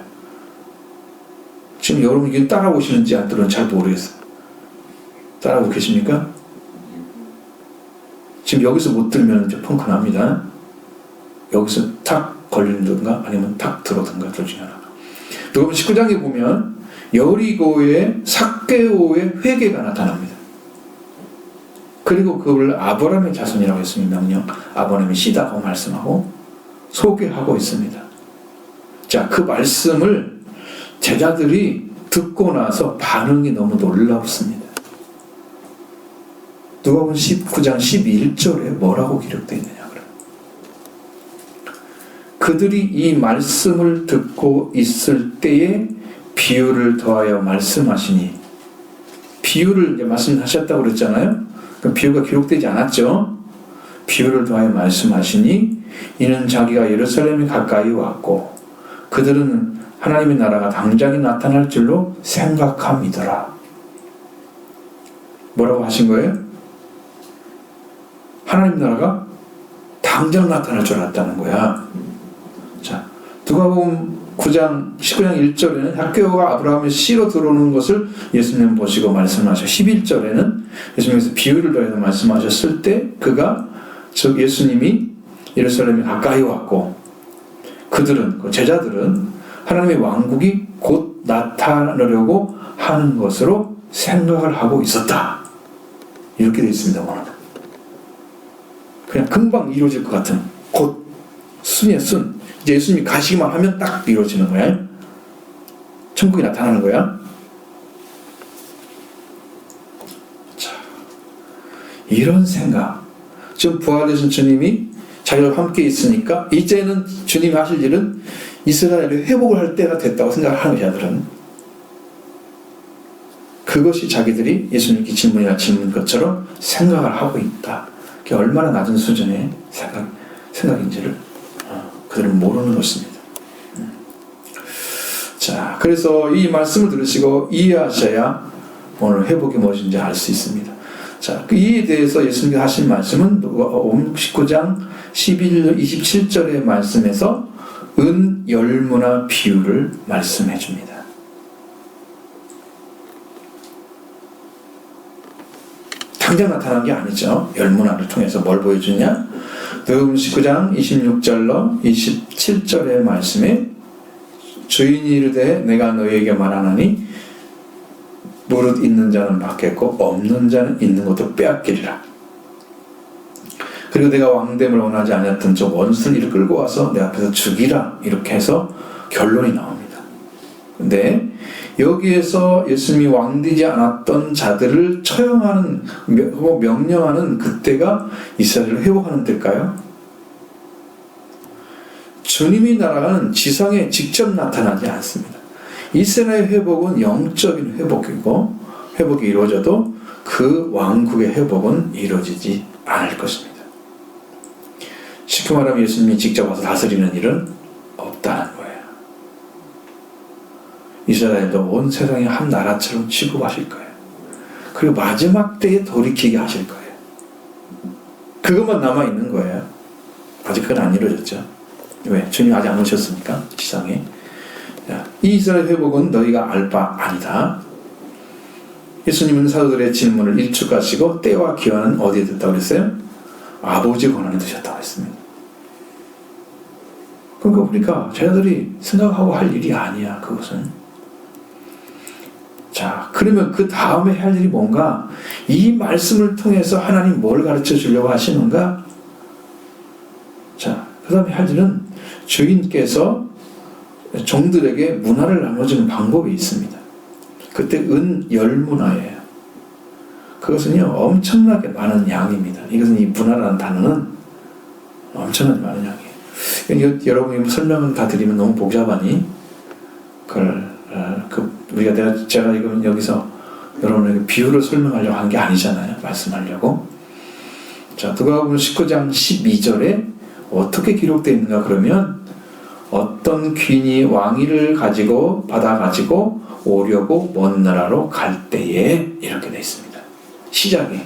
Speaker 1: 지금 여러분 이게 따라오시는지 안 들어는 잘 모르겠어요. 따라오고 계십니까? 지금 여기서 못 들으면 이제 펑크 납니다. 여기서 탁 걸리든가 아니면 탁 들어든가 둘 중에 하나. 여러분 19장에 보면 여리고의 삭개오의 회개가 나타납니다. 그리고 그걸 아브라함의 자손이라고 했습니다. 명령 아브라함의 씨다고 말씀하고 소개하고 있습니다. 자, 그 말씀을 제자들이 듣고 나서 반응이 너무 놀랍습니다. 누가복음 19장 11절에 뭐라고 기록되어 있느냐 그럼. 그들이 이 말씀을 듣고 있을 때에 비유를 더하여 말씀하시니, 비유를 이제 말씀하셨다고 그랬잖아요. 그 비유가 기록되지 않았죠. 비유를 더하여 말씀하시니 이는 자기가 예루살렘이 가까이 왔고 그들은 하나님의 나라가 당장에 나타날 줄로 생각함이더라. 뭐라고 하신 거예요? 하나님 나라가 당장 나타날 줄 알았다는 거야. 자, 누가복음 19장 1절에는 삭개오가 아브라함의 씨로 들어오는 것을 예수님 보시고 말씀하셔. 11절에는 예수님께서 비유를 더해서 말씀하셨을 때 그가 즉 예수님이 예루살렘에 가까이 왔고 그들은 그 제자들은 하나님의 왕국이 곧 나타나려고 하는 것으로 생각을 하고 있었다. 이렇게 되어 있습니다. 오늘. 그냥 금방 이루어질 것 같은 곧 순이에요. 순. 이제 예수님이 가시기만 하면 딱 이루어지는 거야. 천국이 나타나는 거야. 자, 이런 생각. 지금 부활하신 주님이 자기와 함께 있으니까 이제는 주님이 하실 일은 이스라엘의 회복을 할 때가 됐다고 생각하는 자들은 그것이 자기들이 예수님께 질문 것처럼 생각을 하고 있다. 그게 얼마나 낮은 수준의 생각인지를 그들은 모르는 것입니다. 자, 그래서 이 말씀을 들으시고 이해하셔야 오늘 회복이 무엇인지 알 수 있습니다. 자, 그 이에 대해서 예수님께서 하신 말씀은 19장 27절의 말씀에서 은 열무나 비유를 말씀해 줍니다. 당장 나타난 게 아니죠. 열무나를 통해서 뭘 보여주냐? 누가복음 19장 26절로 27절의 말씀에 주인이 이르되 내가 너희에게 말하노니 무릇 있는 자는 받겠고 없는 자는 있는 것도 빼앗기리라. 그리고 내가 왕됨을 원하지 않았던 저 원수를 이리 끌고 와서 내 앞에서 죽이라. 이렇게 해서 결론이 나옵니다. 근데 여기에서 예수님이 왕되지 않았던 자들을 처형하는 명령하는 그때가 이스라엘을 회복하는 때일까요? 주님의 나라는 지상에 직접 나타나지 않습니다. 이스라엘 회복은 영적인 회복이고 회복이 이루어져도 그 왕국의 회복은 이루어지지 않을 것입니다. 쉽게 말하면 예수님이 직접 와서 다스리는 일은 없다는 거예요. 이스라엘도 온 세상의 한 나라처럼 취급하실 거예요. 그리고 마지막 때에 돌이키게 하실 거예요. 그것만 남아있는 거예요. 아직 그건 안 이루어졌죠. 왜? 주님 아직 안 오셨으니까 지상에. 이 이스라엘 회복은 너희가 알 바 아니다. 예수님은 사도들의 질문을 일축하시고 때와 기한은 어디에 뒀다고 그랬어요? 아버지 권한에 두셨다고 했습니다. 그러니까 우리가 저희들이 생각하고 할 일이 아니야. 그것은. 자, 그러면 그 다음에 할 일이 뭔가? 이 말씀을 통해서 하나님 뭘 가르쳐 주려고 하시는가? 자, 그 다음에 할 일은 주인께서 종들에게 문화를 나눠주는 방법이 있습니다. 그때 은 10문화예요. 그것은요 엄청나게 많은 양입니다. 이것은 이 문화라는 단어는 엄청나게 많은 양이에요. 여러분이 설명을 다 드리면 너무 복잡하니 제가 이건 여기서 여러분에게 비유를 설명하려고 한 게 아니잖아요. 말씀하려고. 자, 누가복음 19장 12절에 어떻게 기록되어 있는가 그러면 어떤 귀인이 왕위를 받아가지고 오려고 먼 나라로 갈 때에 이렇게 되어 있습니다. 시작이.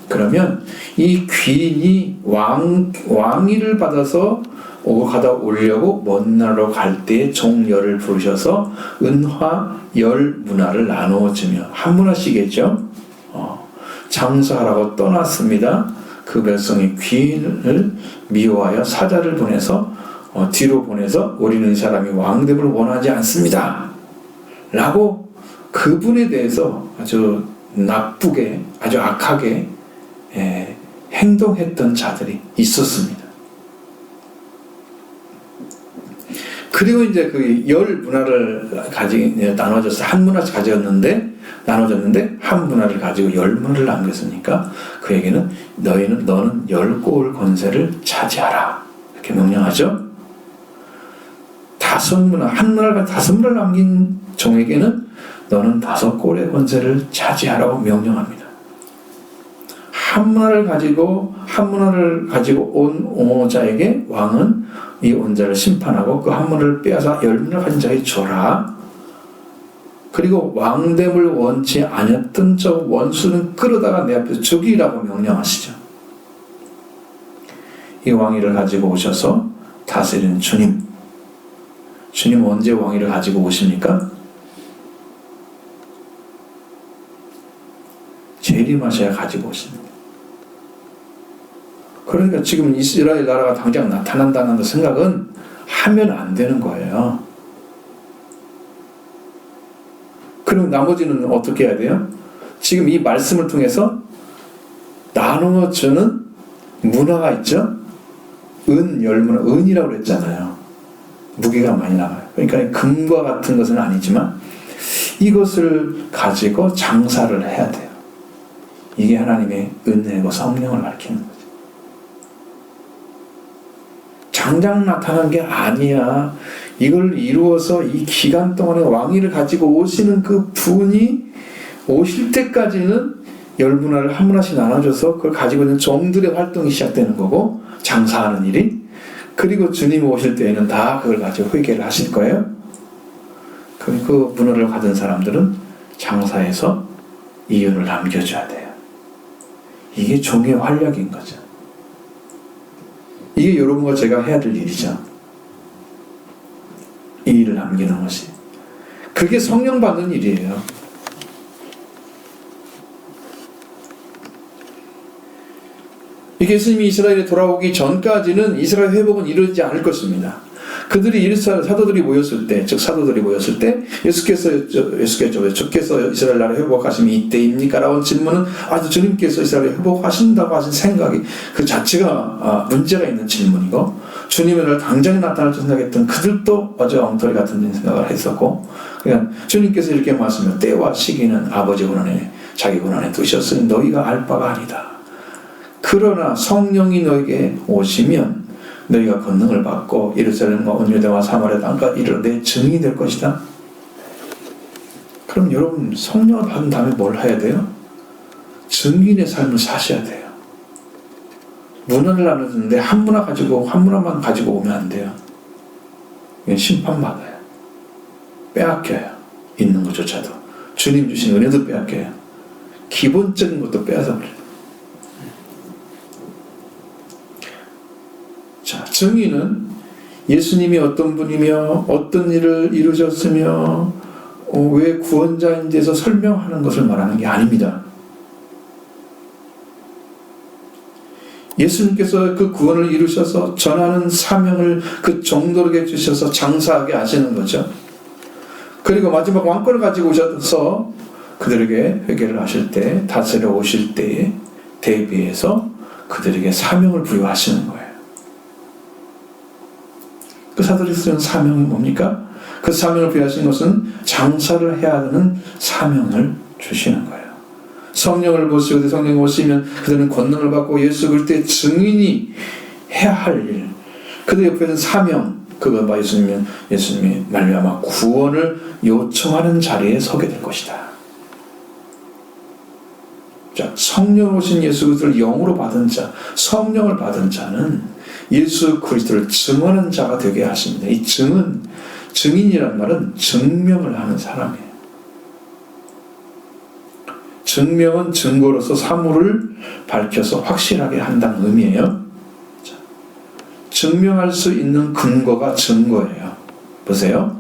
Speaker 1: 그러면 이 귀인이 왕위를 받아서 가다 오려고 먼 나라로 갈 때에 종열을 부르셔서 은화 10문화를 나누어주며 한 문화씩이겠죠. 장사하라고 떠났습니다. 그 백성이 귀인을 미워하여 사자를 보내서 뒤로 보내서 우리는 이 사람이 왕됨을 원하지 않습니다. 라고 그분에 대해서 아주 나쁘게, 아주 악하게 행동했던 자들이 있었습니다. 그리고 이제 그 10문화를 나눠져서 한 문화씩 나눠졌는데 한 문화를 가지고 10문화를 남겼으니까 그에게는 너는 10골 권세를 차지하라. 이렇게 명령하죠. 5문화, 한 문화를 5문화를 남긴 종에게는 너는 5골의 권세를 차지하라고 명령합니다. 한 문화를 가지고 온 자에게 왕은 이 온 자를 심판하고 그 한 문화를 빼앗아 10문화를 가진 자에게 줘라. 그리고 왕됨을 원치 아니었던 저 원수는 끌어다가 내 앞에서 죽이라고 명령하시죠. 이 왕위를 가지고 오셔서 다스리는 주님. 주님은 언제 왕위를 가지고 오십니까? 재림하셔야 가지고 오십니다. 그러니까 지금 이스라엘 나라가 당장 나타난다는 생각은 하면 안 되는 거예요. 그럼 나머지는 어떻게 해야 돼요? 지금 이 말씀을 통해서 나누어주는 문화가 있죠? 은 10문화, 은이라고 그랬잖아요. 무게가 많이 나가요. 그러니까 금과 같은 것은 아니지만 이것을 가지고 장사를 해야 돼요. 이게 하나님의 은혜고 성령을 밝히는 거죠. 당장 나타난 게 아니야. 이걸 이루어서 이 기간 동안에 왕위를 가지고 오시는 그 분이 오실 때까지는 10문화를 한 문화씩 나눠줘서 그걸 가지고 있는 종들의 활동이 시작되는 거고 장사하는 일이. 그리고 주님이 오실 때에는 다 그걸 가지고 회개를 하실 거예요. 그 문화를 가진 사람들은 장사해서 이윤을 남겨줘야 돼요. 이게 종의 활력인 거죠. 이게 여러분과 제가 해야 될 일이죠. 이 일을 남기는 것이. 그게 성령 받는 일이에요. 이게 예수님이 이스라엘에 돌아오기 전까지는 이스라엘 회복은 이루어지지 않을 것입니다. 사도들이 모였을 때 주께서 이스라엘 나라 회복하심이 이때입니까? 라는 질문은 아주 주님께서 이스라엘 회복하신다고 하신 생각이 그 자체가 문제가 있는 질문이고, 주님의 날 당장에 나타날 줄 생각했던 그들도 어제 엉터리 같은 생각을 했었고, 그러니까 주님께서 이렇게 말씀하시면 때와 시기는 아버지 권한에 자기 권한에 두셨으니 너희가 알 바가 아니다. 그러나 성령이 너에게 오시면 너희가 권능을 받고 예루살렘과 온 유대와 사마리아 땅까지 이르러 내 증인이 될 것이다. 그럼 여러분 성령을 받은 다음에 뭘 해야 돼요? 증인의 삶을 사셔야 돼요. 문화를 나누는데 한 문화만 가지고 오면 안 돼요. 이건 심판받아요. 빼앗겨요. 있는 것조차도. 주님 주신 은혜도 빼앗겨요. 기본적인 것도 빼앗아 버려요. 증인은 예수님이 어떤 분이며 어떤 일을 이루셨으며 왜 구원자인 데서 설명하는 것을 말하는 게 아닙니다. 예수님께서 그 구원을 이루셔서 전하는 사명을 그 정도롭게 주셔서 장사하게 하시는 거죠. 그리고 마지막 왕권을 가지고 오셔서 그들에게 회개를 하실 때, 다스려 오실 때에 대비해서 그들에게 사명을 부여하시는 거예요. 그 사도들이 쓰는 사명이 뭡니까? 그 사명을 부여하신 것은 장사를 해야 하는 사명을 주시는 거예요. 성령을 보시고 성령을 보시면 그들은 권능을 받고 예수 그리스도의 증인이 해야 할 일, 그들 옆에는 사명, 그거 봐 예수님이 말미암아 구원을 요청하는 자리에 서게 될 것이다. 자, 성령 오신 예수 그리스도를 영으로 받은 자, 성령을 받은 자는 예수 그리스도를 증언하는 자가 되게 하십니다. 이 증인이란 말은 증명을 하는 사람이에요. 증명은 증거로서 사물을 밝혀서 확실하게 한다는 의미예요. 자, 증명할 수 있는 근거가 증거예요. 보세요.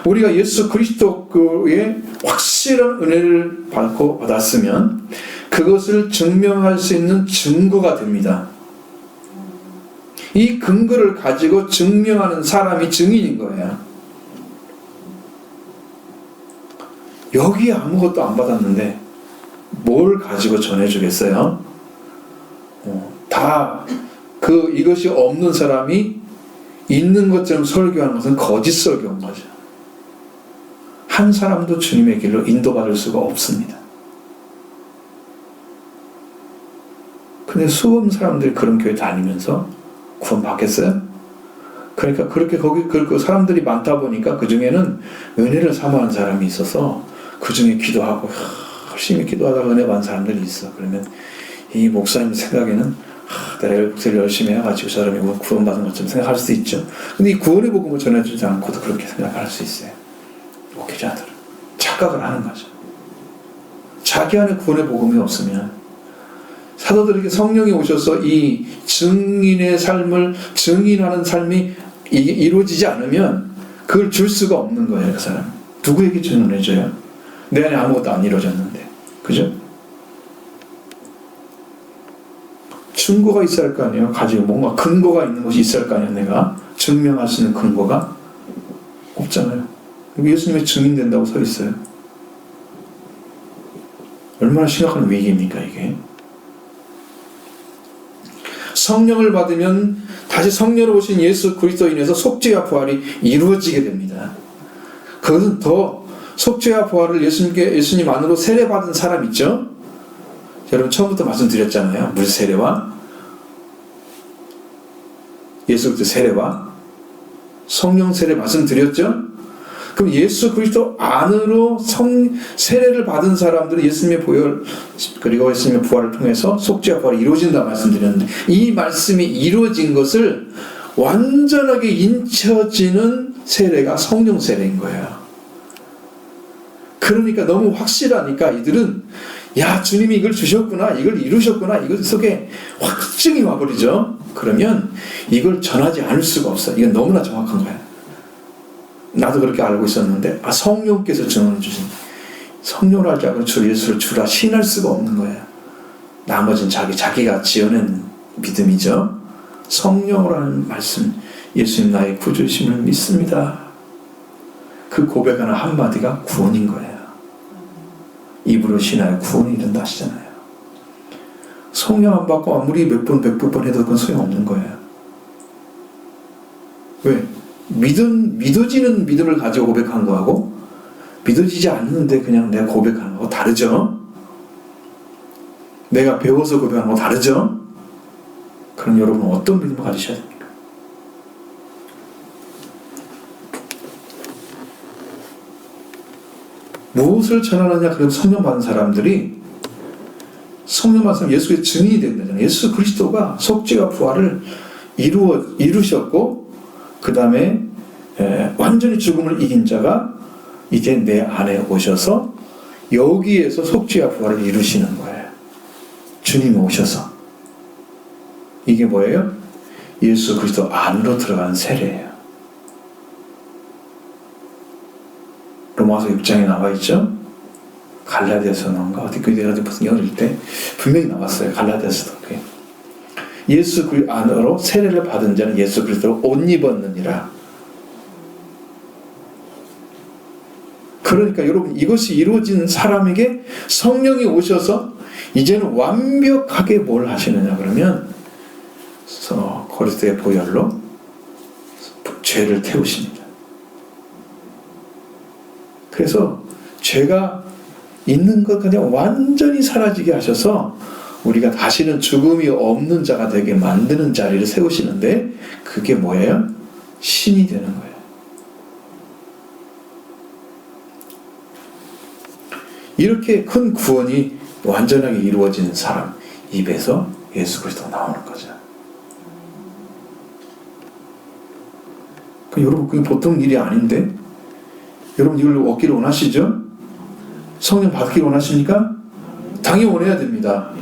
Speaker 1: 우리가 예수 그리스도의 확실한 은혜를 받았으면 그것을 증명할 수 있는 증거가 됩니다. 이 근거를 가지고 증명하는 사람이 증인인 거예요. 여기 아무것도 안 받았는데 뭘 가지고 전해주겠어요? 이것이 없는 사람이 있는 것처럼 설교하는 것은 거짓 설교인 거죠. 한 사람도 주님의 길로 인도받을 수가 없습니다. 근데 수많은 사람들이 그런 교회 다니면서 구원 받겠어요? 그러니까 그렇게 그 사람들이 많다 보니까 그 중에는 은혜를 사모하는 사람이 있어서 그 중에 기도하고 열심히 기도하다가 은혜 받은 사람들이 있어. 그러면 이 목사님 생각에는 내가 목사를 열심히 해가지고 저 사람이 구원받은 것처럼 생각할 수 있죠. 근데 이 구원의 복음을 전해주지 않고도 그렇게 생각할 수 있어요. 목회자들은 착각을 하는 거죠. 자기 안에 구원의 복음이 없으면 사도들에게 성령이 오셔서 이 증인의 삶을 증인하는 삶이 이루어지지 않으면 그걸 줄 수가 없는 거예요. 그 사람 누구에게 증언해줘요? 내 안에 아무것도 안 이루어졌는데, 그죠? 증거가 있어야 할 거 아니에요. 가지고 뭔가 근거가 있는 것이 있어야 할 거 아니에요. 내가 증명할 수 있는 근거가 없잖아요. 예수님의 증인된다고 서 있어요. 얼마나 심각한 위기입니까 이게? 성령을 받으면 다시 성령으로 오신 예수 그리스도로 인해서 속죄와 부활이 이루어지게 됩니다. 그것은 더 속죄와 부활을 예수님 안으로 세례받은 사람 있죠? 여러분 처음부터 말씀드렸잖아요. 물 세례와 예수 그리스도 세례와 성령 세례 말씀드렸죠? 그럼 예수 그리스도 안으로 세례를 받은 사람들은 예수님의 보혈 그리고 예수님의 부활을 통해서 속죄와 부활이 이루어진다 말씀드렸는데 이 말씀이 이루어진 것을 완전하게 인쳐지는 세례가 성령 세례인 거예요. 그러니까 너무 확실하니까 이들은 야 주님이 이걸 주셨구나 이걸 이루셨구나 이것 속에 확증이 와버리죠. 그러면 이걸 전하지 않을 수가 없어요. 이건 너무나 정확한 거예요. 나도 그렇게 알고 있었는데 성령께서 증언해 주신 성령을 알지 않고 주 예수를 주라 신할 수가 없는 거예요. 나머지는 자기가 지어낸 믿음이죠. 성령으로 하는 말씀 예수님 나의 구주심을 믿습니다. 그 고백하는 한마디가 구원인 거예요. 입으로 신하여 구원이 이른다 하시잖아요. 성령 안 받고 아무리 몇 번 해도 그건 소용없는 거예요. 왜? 믿어지는 믿음을 가지고 고백한 거하고 믿어지지 않는데 그냥 내가 고백하는 거하고 다르죠? 내가 배워서 고백하는 거하고 다르죠? 그럼 여러분은 어떤 믿음을 가지셔야 됩니까? 무엇을 전하느냐? 그럼 성령 받은 사람들이 성령 받은 사람 예수의 증인이 된다잖아요. 예수 그리스도가 속죄와 부활을 이루셨고 그 다음에 완전히 죽음을 이긴 자가 이제 내 안에 오셔서 여기에서 속죄와 부활을 이루시는 거예요. 주님이 오셔서. 이게 뭐예요? 예수 그리스도 안으로 들어간 세례예요. 로마서 6장에 나와 있죠. 갈라디아서 나온가 어디 내가 무슨 어릴 때 분명히 나왔어요. 갈라디아서도. 예수 그 안으로 세례를 받은 자는 예수 그리스도로 옷 입었느니라. 그러니까 여러분, 이것이 이루어진 사람에게 성령이 오셔서 이제는 완벽하게 뭘 하시느냐 그러면 그리스도의 보혈로 죄를 태우십니다. 그래서 죄가 있는 것 그냥 완전히 사라지게 하셔서 우리가 다시는 죽음이 없는 자가 되게 만드는 자리를 세우시는데, 그게 뭐예요? 신이 되는 거예요. 이렇게 큰 구원이 완전하게 이루어진 사람 입에서 예수 그리스도가 나오는 거죠. 여러분, 그게 보통 일이 아닌데, 여러분 이걸 얻기를 원하시죠? 성령 받기를 원하십니까? 당연히 원해야 됩니다.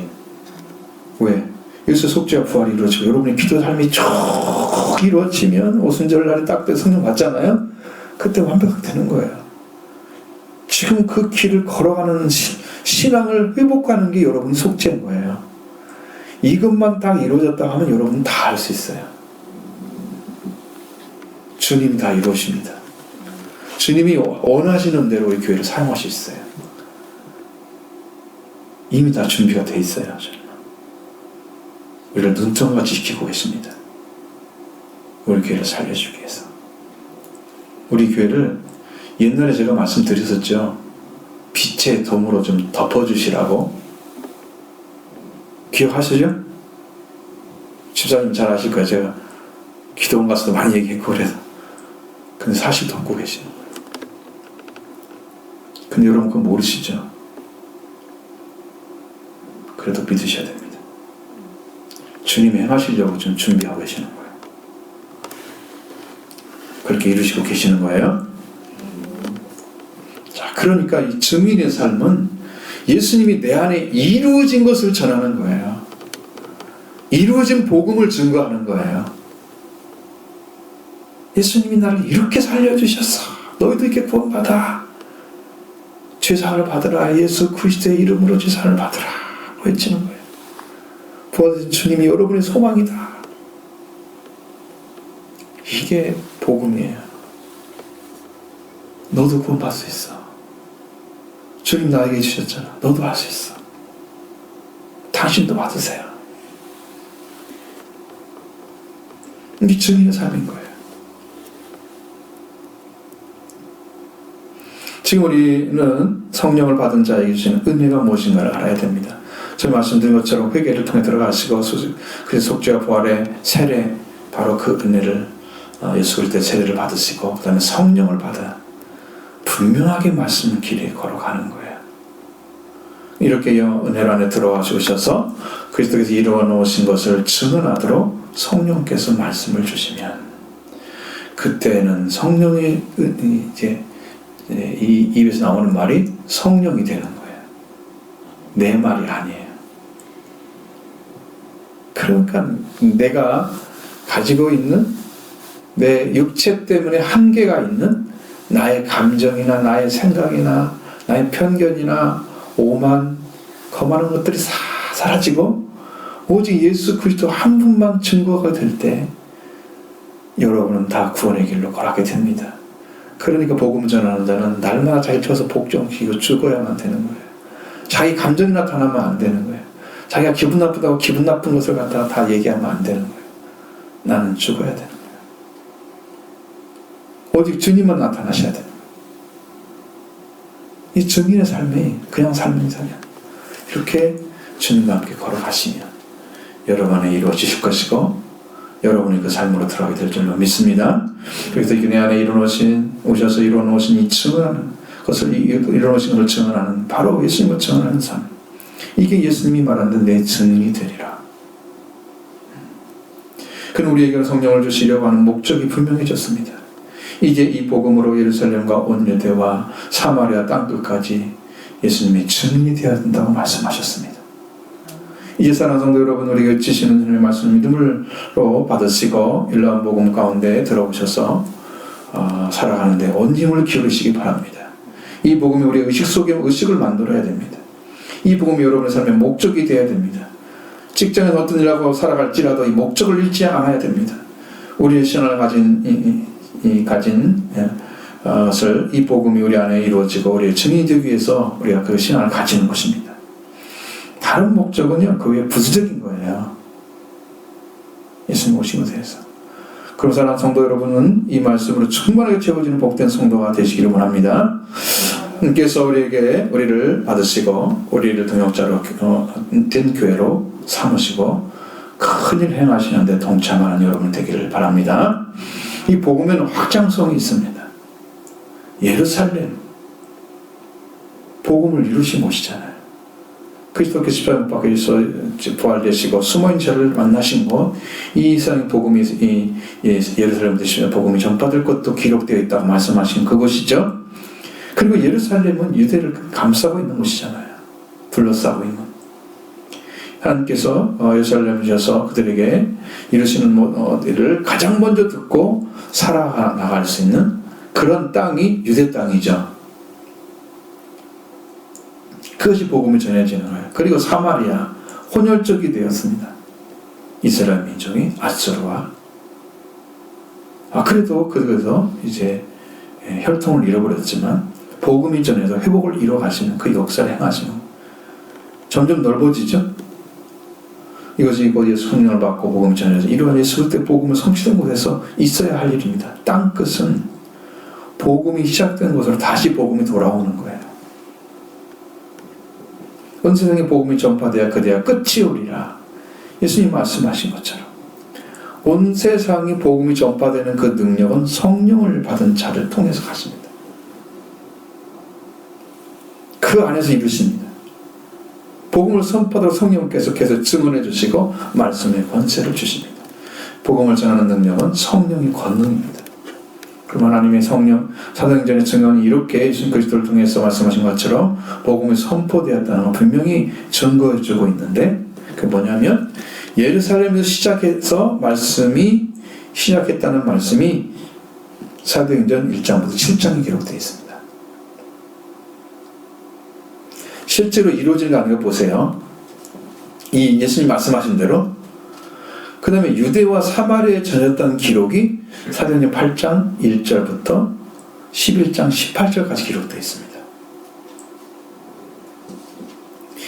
Speaker 1: 왜? 여기서 속죄와 부활이 이루어지고 여러분의 기도 삶이 쭉 이루어지면 오순절 날에 딱 때 성령 받잖아요. 그때 완벽하게 되는 거예요. 지금 그 길을 걸어가는 신앙을 회복하는 게 여러분 속죄인 거예요. 이것만 딱 이루어졌다 하면 여러분 다 할 수 있어요. 주님이 다 이루십니다. 주님이 원하시는 대로 이 교회를 사용할 수 있어요. 이미 다 준비가 돼 있어요. 우리를 눈동같이 지키고 계십니다. 우리 교회를 살려주기 위해서. 우리 교회를 옛날에 제가 말씀드렸었죠. 빛의 돔으로 좀 덮어주시라고. 기억하시죠? 집사님 잘 아실 거예요. 제가 기도원 가서도 많이 얘기했고 그래서. 근데 사실 덮고 계시는 거예요. 근데 여러분 그거 모르시죠? 그래도 믿으셔야 됩니다. 주님이 행하시려고 좀 준비하고 계시는 거예요. 그렇게 이루시고 계시는 거예요. 자, 그러니까 이 증인의 삶은 예수님이 내 안에 이루어진 것을 전하는 거예요. 이루어진 복음을 증거하는 거예요. 예수님이 나를 이렇게 살려주셨어. 너희도 이렇게 구원받아. 죄사함을 받으라. 예수 그리스도의 이름으로 죄사함을 받으라. 외치는 거예요. 부활하신 주님이 여러분의 소망이다. 이게 복음이에요. 너도 구원받을 수 있어. 주님 나에게 주셨잖아. 너도 할 수 있어. 당신도 받으세요. 이게 증인의 삶인 거예요. 지금 우리는 성령을 받은 자에게 주시는 은혜가 무엇인가를 알아야 됩니다. 제가 말씀드린 것처럼 회개를 통해 들어가시고 그래서 속죄와 부활의 세례, 바로 그 은혜를 예수 그리스도의 세례를 받으시고 그 다음에 성령을 받아 분명하게 말씀 길에 걸어가는 거예요. 이렇게 은혜로 안에 들어와 주셔서 그리스도께서 이루어 놓으신 것을 증언하도록 성령께서 말씀을 주시면 그때는 성령의 이제 이 입에서 나오는 말이 성령이 되는 거예요. 내 말이 아니에요. 그러니까 내가 가지고 있는 내 육체 때문에 한계가 있는 나의 감정이나 나의 생각이나 나의 편견이나 오만, 거만한 것들이 다 사라지고 오직 예수 그리스도 한 분만 증거가 될 때 여러분은 다 구원의 길로 걸어가게 됩니다. 그러니까 복음 전하는 자는 날마다 자기 쳐서 복종시키고 죽어야만 되는 거예요. 자기 감정이 나타나면 안 되는 거예요. 자기가 기분 나쁘다고 기분 나쁜 것을 갖다가 다 얘기하면 안 되는 거예요. 나는 죽어야 되는 거예요. 오직 주님만 나타나셔야 돼요. 이 증인의 삶이 그냥 삶이 아니야. 이렇게 주님과 함께 걸어가시면 여러분 안에 이루어지실 것이고 여러분이 그 삶으로 들어가게 될 줄로 믿습니다. 그래서 내 안에 오셔서 이루어놓으신 이 증언하는 것을 이루어놓으신 것을 증언하는 바로 예수님을 증언하는 삶. 이게 예수님이 말하는 내 증인이 되리라. 그는 우리에게 성령을 주시려고 하는 목적이 분명해졌습니다. 이제 이 복음으로 예루살렘과 온 유대와 사마리아 땅끝까지 예수님의 증인이 되어야 된다고 말씀하셨습니다. 이제 사랑하는 성도 여러분, 우리가 주시는 하나님의 말씀을 믿음으로 받으시고 일러한 복음 가운데 들어오셔서 살아가는데 온 힘을 기울이시기 바랍니다. 이 복음이 우리의 의식 속에 의식을 만들어야 됩니다. 이 복음이 여러분의 삶의 목적이 되어야 됩니다. 직장에서 어떤 일을 하고 살아갈지라도 이 목적을 잃지 않아야 됩니다. 우리의 신앙을 가진 것을 이 복음이 우리 안에 이루어지고 우리의 증인이 되기 위해서 우리가 그 신앙을 가지는 것입니다. 다른 목적은요, 그 외에 부수적인 거예요. 예수님 오신 것에 대해서. 그럼 사랑하는 성도 여러분은 이 말씀으로 충만하게 채워지는 복된 성도가 되시기를 원합니다. 하나님께서 우리를 받으시고 우리를 동역자로 된 교회로 삼으시고 큰일 행하시는데 동참하는 여러분 되기를 바랍니다. 이 복음에는 확장성이 있습니다. 예루살렘 복음을 이루신 곳이잖아요. 그리스도께서 십자가 못 박혀서 부활되시고 숨어있는 자를 만나신 곳, 이 이상의 복음이 예루살렘 되시면 복음이 전파될 것도 기록되어 있다고 말씀하신 그곳이죠. 그리고 예루살렘은 유대를 감싸고 있는 곳이잖아요. 둘러싸고 있는. 하나님께서 예루살렘에 오셔서 그들에게 이루시는 일을 가장 먼저 듣고 살아나갈 수 있는 그런 땅이 유대 땅이죠. 그것이 복음이 전해지는 거예요. 그리고 사마리아 혼혈족이 되었습니다. 이스라엘 민족이 아수르와 그래도 그래서 이제 혈통을 잃어버렸지만 복음이 전해서 회복을 이뤄가시는 그 역사를 행하시는 점점 넓어지죠. 이것이 곧 예수 성령을 받고 복음을 전해서 이러한 예수 그때 복음을 성취된 곳에서 있어야 할 일입니다. 땅 끝은 복음이 시작된 곳으로 다시 복음이 돌아오는 거예요. 온 세상에 복음이 전파되어 그대야 끝이 오리라. 예수님 말씀하신 것처럼 온 세상에 복음이 전파되는 그 능력은 성령을 받은 자를 통해서 가십니다. 그 안에서 이루십니다. 복음을 선포하도록 성령께서 계속 증언해 주시고 말씀의 권세를 주십니다. 복음을 전하는 능력은 성령의 권능입니다. 그럼 하나님의 성령, 사도행전의 증언이 이렇게 예수 그리스도를 통해서 말씀하신 것처럼 복음이 선포되었다는 건 분명히 증거해 주고 있는데 그게 뭐냐면 예루살렘에서 시작해서 말씀이 시작했다는 말씀이 사도행전 1장부터 7장에 기록되어 있습니다. 실제로 이루어진 거 아니고 보세요. 이 예수님 말씀하신 대로 그 다음에 유대와 사마리아에 전했다는 기록이 사도행전 8장 1절부터 11장 18절까지 기록되어 있습니다.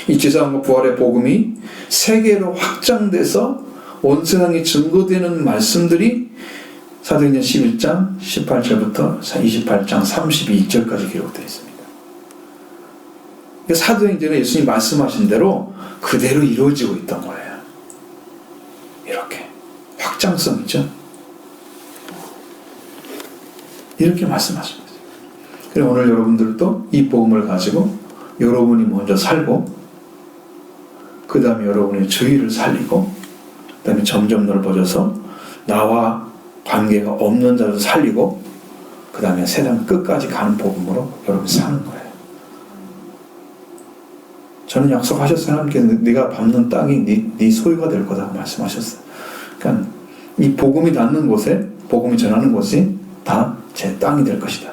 Speaker 1: 이 지상과 부활의 복음이 세계로 확장돼서 온 세상에 증거되는 말씀들이 사도행전 11장 18절부터 28장 32절까지 기록되어 있습니다. 사도행전에 예수님이 말씀하신 대로 그대로 이루어지고 있던 거예요. 이렇게 확장성이죠. 이렇게 말씀하신 거죠. 그래서 오늘 여러분들도 이 복음을 가지고 여러분이 먼저 살고 그 다음에 여러분의 주위를 살리고 그 다음에 점점 넓어져서 나와 관계가 없는 자를 살리고 그 다음에 세상 끝까지 가는 복음으로 여러분 사는 거예요. 저는 약속하셨어요. 하나님께서 네가 밟는 땅이 네 소유가 될 거다고 말씀하셨어요. 그러니까 이 복음이 닿는 곳에 복음이 전하는 곳이 다 제 땅이 될 것이다.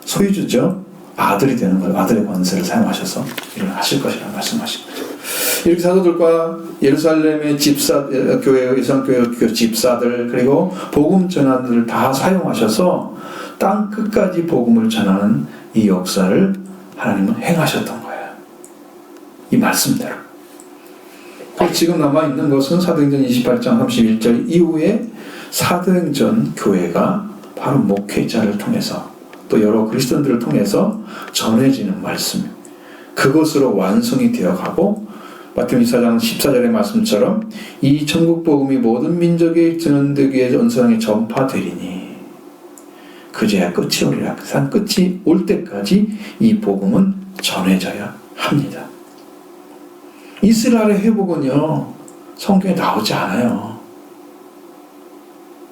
Speaker 1: 소유주죠. 아들이 되는 거예요. 아들의 권세를 사용하셔서 일을 하실 것이라고 말씀하신 거죠. 이렇게 사도들과 예루살렘의 교회, 예수교회 집사들 그리고 복음 전하들을 다 사용하셔서 땅 끝까지 복음을 전하는 이 역사를 하나님은 행하셨던 거예요. 이 말씀대로. 지금 남아있는 것은 사도행전 28장 31절 이후에 사도행전 교회가 바로 목회자를 통해서 또 여러 그리스도인들을 통해서 전해지는 말씀, 그것으로 완성이 되어가고 마태복음 24장 14절의 말씀처럼 이 천국 복음이 모든 민족에 전되기 위해 온 세상에 전파되리니 그제야 끝이 오리라. 그 산 끝이 올 때까지 이 복음은 전해져야 합니다. 이스라엘의 회복은요 성경에 나오지 않아요.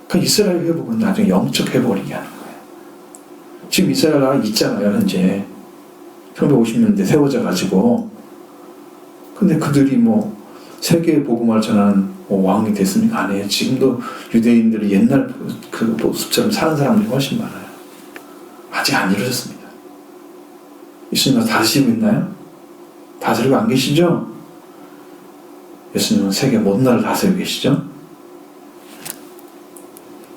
Speaker 1: 그 이스라엘 회복은 나중에 영적 회복을 얘기하는 거예요. 지금 이스라엘 나라 있잖아요. 현재 1950년대 세워져 가지고 근데 그들이 세계의 복음을 전하는 왕이 됐습니까? 아니에요. 지금도 유대인들이 옛날 그 모습처럼 사는 사람들이 훨씬 많아요. 아직 안 이루어졌습니다. 예수님은 다스리고 있나요? 다스리고 안 계시죠? 예수님은 세계 모든 나라를 다스리고 계시죠?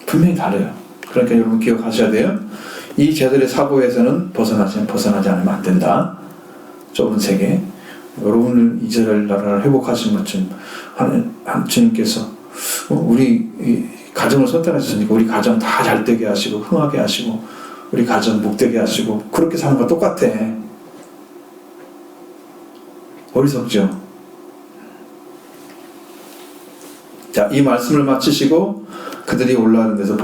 Speaker 1: 분명히 다르요. 그러니까 여러분 기억하셔야 돼요. 이 제들의 사고에서는 벗어나지 않으면 안 된다. 좁은 세계. 여러분을 이스라엘 나라를 회복하신 것처럼 주님께서 우리 가정을 선택하셨으니까 우리 가정 다 잘되게 하시고 흥하게 하시고 우리 가정 복되게 하시고 그렇게 사는 거 똑같아. 어리석죠? 자, 이 말씀을 마치시고 그들이 보는 데서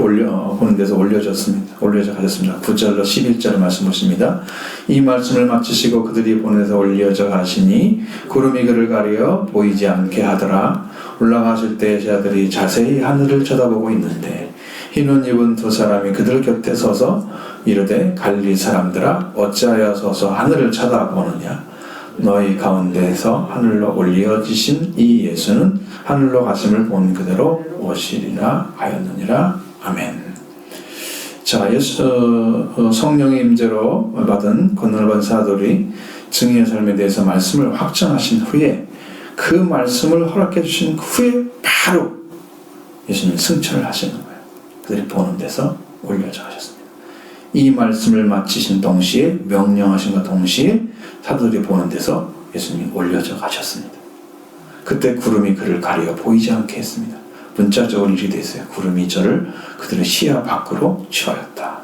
Speaker 1: 올려져 가셨습니다. 9절로 11절 말씀 보십니다. 이 말씀을 마치시고 그들이 보는 데서 올려져 가시니 구름이 그를 가려 보이지 않게 하더라. 올라가실 때 제자들이 자세히 하늘을 쳐다보고 있는데 흰 옷 입은 두 사람이 그들 곁에 서서 이르되 갈릴리 사람들아 어찌하여 서서 하늘을 쳐다보느냐. 너희 가운데에서 하늘로 올려지신 이 예수는 하늘로 가심을 본 그대로 오시리라 하였느니라. 아멘. 자, 성령의 임재로 받은 건너편 사도들이 증인의 삶에 대해서 말씀을 확정하신 후에 그 말씀을 허락해 주신 후에 바로 예수님이 승천을 하시는 거예요. 그들이 보는 데서 올려져 가셨습니다. 이 말씀을 마치신 동시에 명령하신과 동시에 사도들이 보는 데서 예수님이 올려져 가셨습니다. 그때 구름이 그를 가려 보이지 않게 했습니다. 문자적으로 이렇게 되어 있어요. 구름이 저를 그들의 시야 밖으로 치워였다.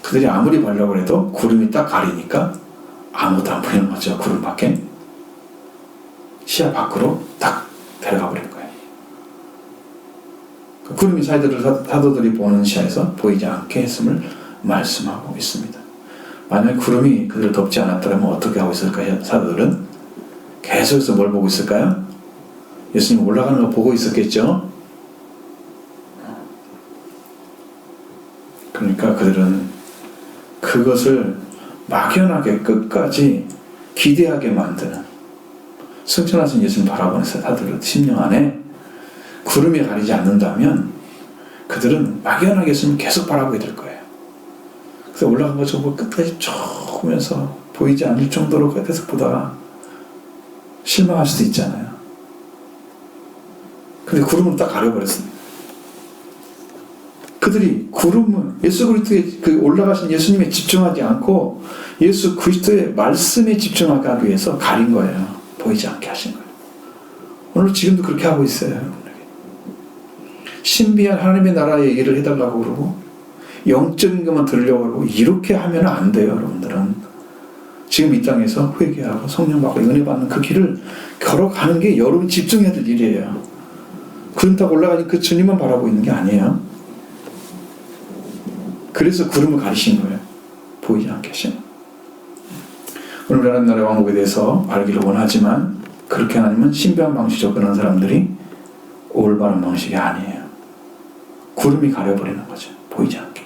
Speaker 1: 그들이 아무리 보려고 해도 구름이 딱 가리니까 아무것도 안 보이는 거죠. 구름 밖에. 시야 밖으로 딱 데려가 버린 거예요. 구름이 사도들이 보는 시야에서 보이지 않게 했음을 말씀하고 있습니다. 만약 구름이 그들을 덮지 않았더라면 어떻게 하고 있을까요? 사도들은 계속해서 뭘 보고 있을까요? 예수님 올라가는 거 보고 있었겠죠? 그러니까 그들은 그것을 막연하게 끝까지 기대하게 만드는 승천하신 예수님 바라보는 사도들 심령 안에 구름이 가리지 않는다면 그들은 막연하게 예수님 계속 바라보게 될 거예요. 그래서 올라간 거 저거 끝까지 쭉 보면서 보이지 않을 정도로 계속 보다가 실망할 수도 있잖아요. 근데 구름은 딱 가려버렸습니다. 그들이 구름은 예수 그리스도의 그 올라가신 예수님에 집중하지 않고 예수 그리스도의 말씀에 집중하기 위해서 가린 거예요. 보이지 않게 하신 거예요. 오늘 지금도 그렇게 하고 있어요. 여러분에게. 신비한 하나님의 나라 얘기를 해달라고 그러고 영적인 것만 들으려고 그러고 이렇게 하면 안 돼요. 여러분들은 지금 이 땅에서 회개하고 성령 받고 은혜 받는 그 길을 걸어가는 게 여러분 집중해야 될 일이에요. 그런다고 올라가니 그 주님만 바라보고 있는 게 아니에요. 그래서 구름을 가리신 거예요. 보이지 않게 하시는. 우리나라 나라의 왕국에 대해서 알기를 원하지만 그렇게 하면 신비한 방식으로 그런 사람들이 올바른 방식이 아니에요. 구름이 가려버리는 거죠. 보이지 않게.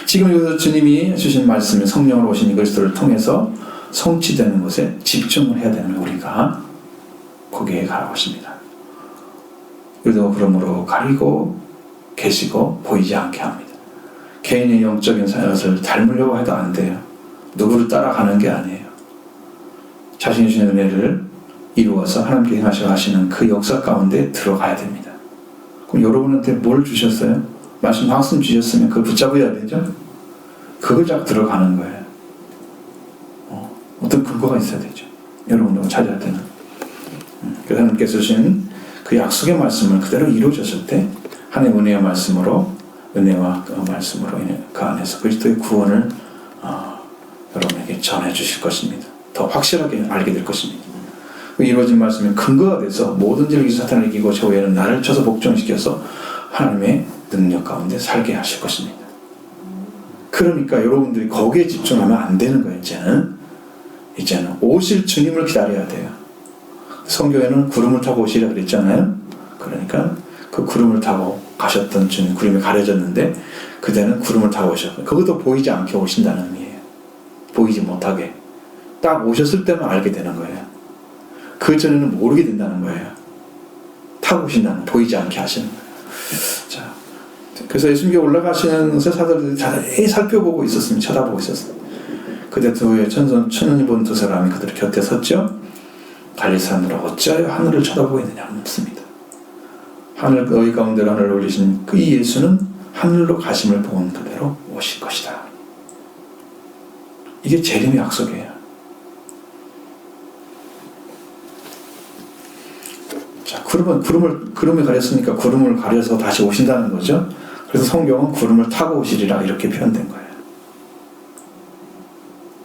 Speaker 1: 지금 여기서 주님이 주신 말씀이 성령으로 오신 그리스도를 통해서 성취되는 것에 집중을 해야 되는 우리가 거기에 가라고 하십니다. 우리도 그러므로 가리고 계시고 보이지 않게 합니다. 개인의 영적인 것을 닮으려고 해도 안 돼요. 누구를 따라가는 게 아니에요. 자신이 주신 은혜를 이루어서 하나님께 행하셔 하시는 그 역사 가운데 들어가야 됩니다. 그럼 여러분한테 뭘 주셨어요? 말씀 주셨으면 그걸 붙잡아야 되죠? 그걸 잡고 들어가는 거예요. 어떤 근거가 있어야 되죠. 여러분들은 찾아야 되는. 그래서 하나님께서 주신 그 약속의 말씀을 그대로 이루어졌을 때 하나님의 은혜의 말씀으로 은혜와 그 말씀으로 그 안에서 그리스도의 구원을 여러분에게 전해 주실 것입니다. 더 확실하게 알게 될 것입니다. 그 이루어진 말씀이 근거가 돼서 모든 일을 사탄을 이기고 저 외에는 나를 쳐서 복종시켜서 하나님의 능력 가운데 살게 하실 것입니다. 그러니까 여러분들이 거기에 집중하면 안 되는 거예요. 이제는 오실 주님을 기다려야 돼요. 성경에는 구름을 타고 오시라 그랬잖아요. 그러니까 그 구름을 타고 가셨던 주님, 구름이 가려졌는데 그대는 구름을 타고 오셨고 그것도 보이지 않게 오신다는 의미예요. 보이지 못하게 딱 오셨을 때만 알게 되는 거예요. 그 전에는 모르게 된다는 거예요. 타고 오신다는, 보이지 않게 하시는 거예요. 자, 그래서 예수님께 올라가시는 것을 사도들이 자세히 살펴보고 있었습니다. 쳐다보고 있었습니다. 그때 두 천년이 본 두 사람이 그들 곁에 섰죠. 갈릴리 사람들아 어찌하여 하늘을 쳐다보고 있느냐 묻습니다. 하늘 너희 가운데로 하늘을 올리신 그 예수는 하늘로 가심을 본 그대로 오실 것이다. 이게 재림의 약속이에요. 자, 구름을 가렸으니까 구름을 가려서 다시 오신다는 거죠. 그래서 성경은 구름을 타고 오시리라 이렇게 표현된 거예요.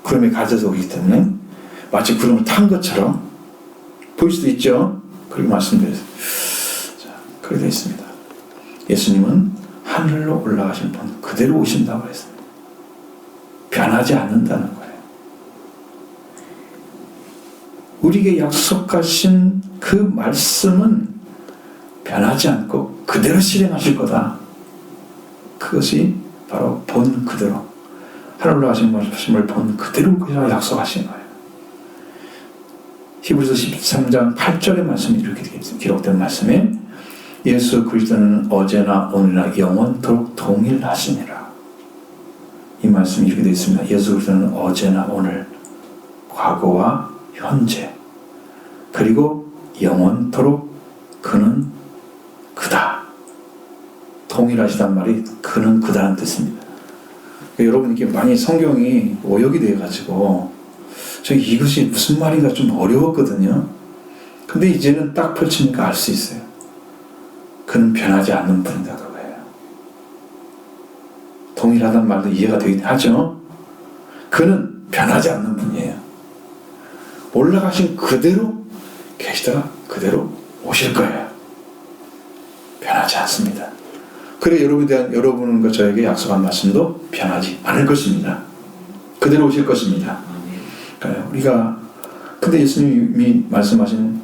Speaker 1: 구름이 가져서 오기 때문에 마치 구름을 탄 것처럼 보일 수도 있죠. 그렇게 말씀드렸어요. 자, 그렇게 되어 있습니다. 예수님은 하늘로 올라가신 분 그대로 오신다고 했습니다. 변하지 않는다는 거예요. 우리에게 약속하신 그 말씀은 변하지 않고 그대로 실행하실 거다. 그것이 바로 본 그대로 하늘로 가신 말씀을 본 그대로 그냥 약속하신 거예요. 히브리서 13장 8절의 말씀이 이렇게 기록된 말씀에 예수 그리스도는 어제나 오늘이나 영원토록 동일하시니라. 이 말씀이 이렇게 되어 있습니다. 예수 그리스도는 어제나 오늘, 과거와 현재, 그리고 영원토록 그는 그다. 동일하시단 말이 그는 그다라는 뜻입니다. 여러분 이게 많이 성경이 오역이 되어가지고 저 이것이 무슨 말인가 좀 어려웠거든요. 근데 이제는 딱 펼치니까 알 수 있어요. 그는 변하지 않는 분이다 그거예요. 동일하단 말도 이해가 되긴 하죠. 그는 변하지 않는 분이에요. 올라가신 그대로 계시다가 그대로 오실 거예요. 변하지 않습니다. 그래 여러분과 저에게 약속한 말씀도 변하지 않을 것입니다. 그대로 오실 것입니다. 우리가 근데 예수님이 말씀하신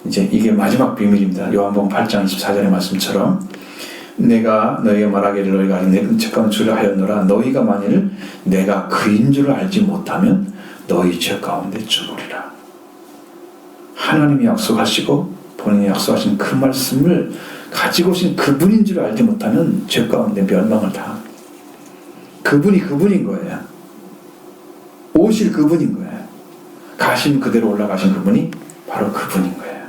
Speaker 1: 이제 이게 마지막 비밀입니다. 요한복음 8장 24절의 말씀처럼 내가 너희에게 말하기를 너희가 내 은책 가운데 주려 하였노라. 너희가 만일 내가 그인 줄 알지 못하면 너희 죄 가운데 죽으리라. 하나님이 약속하시고 본인이 약속하신 그 말씀을 가지고 오신 그분인 줄 알지 못하면 죄 가운데 멸망을 당합니다. 그분이 그분인 거예요. 오실 그분인 거예요. 가신 그대로 올라가신 그분이 바로 그분인 거예요.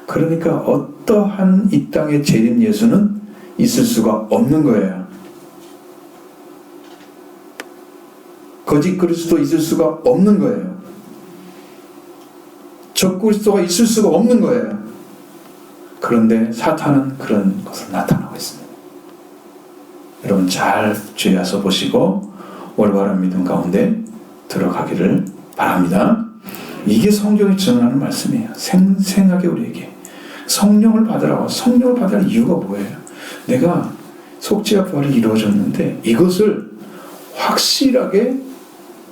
Speaker 1: 그러니까 어떠한 이 땅의 재림 예수는 있을 수가 없는 거예요. 거짓 그리스도 있을 수가 없는 거예요. 적 그리스도가 있을 수가 없는 거예요. 그런데 사탄은 그런 것을 나타나고 있습니다. 여러분 잘 주의해서 보시고 올바른 믿음 가운데 들어가기를 바랍니다. 이게 성경이 증언하는 말씀이에요. 생생하게 우리에게 성령을 받으라고. 성령을 받을 이유가 뭐예요? 내가 속죄와 부활이 이루어졌는데 이것을 확실하게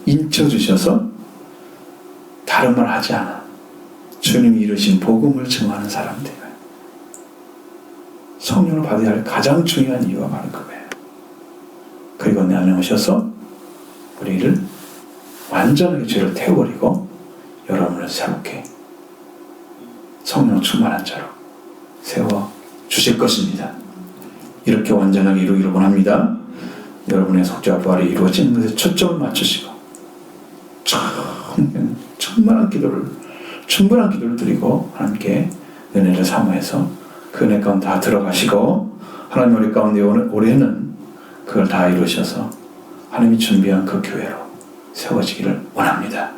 Speaker 1: 인쳐주셔서 다른 말 하지 않아. 주님이 이루신 복음을 증언하는 사람들. 성령을 받아야 할 가장 중요한 이유가 바로 그거예요. 그리고 내 안에 오셔서 우리를 완전하게 죄를 태워버리고 여러분을 새롭게 성령 충만한 자로 세워 주실 것입니다. 이렇게 완전하게 이루기를 원합니다. 여러분의 속죄와 부활이 이루어지는 것에 초점을 맞추시고 충분한 기도를 드리고 하나님께 은혜를 사모해서 그 은혜 가운데 다 들어가시고 하나님 우리 가운데 올해는 그걸 다 이루셔서 하나님이 준비한 그 교회로 세워지기를 원합니다.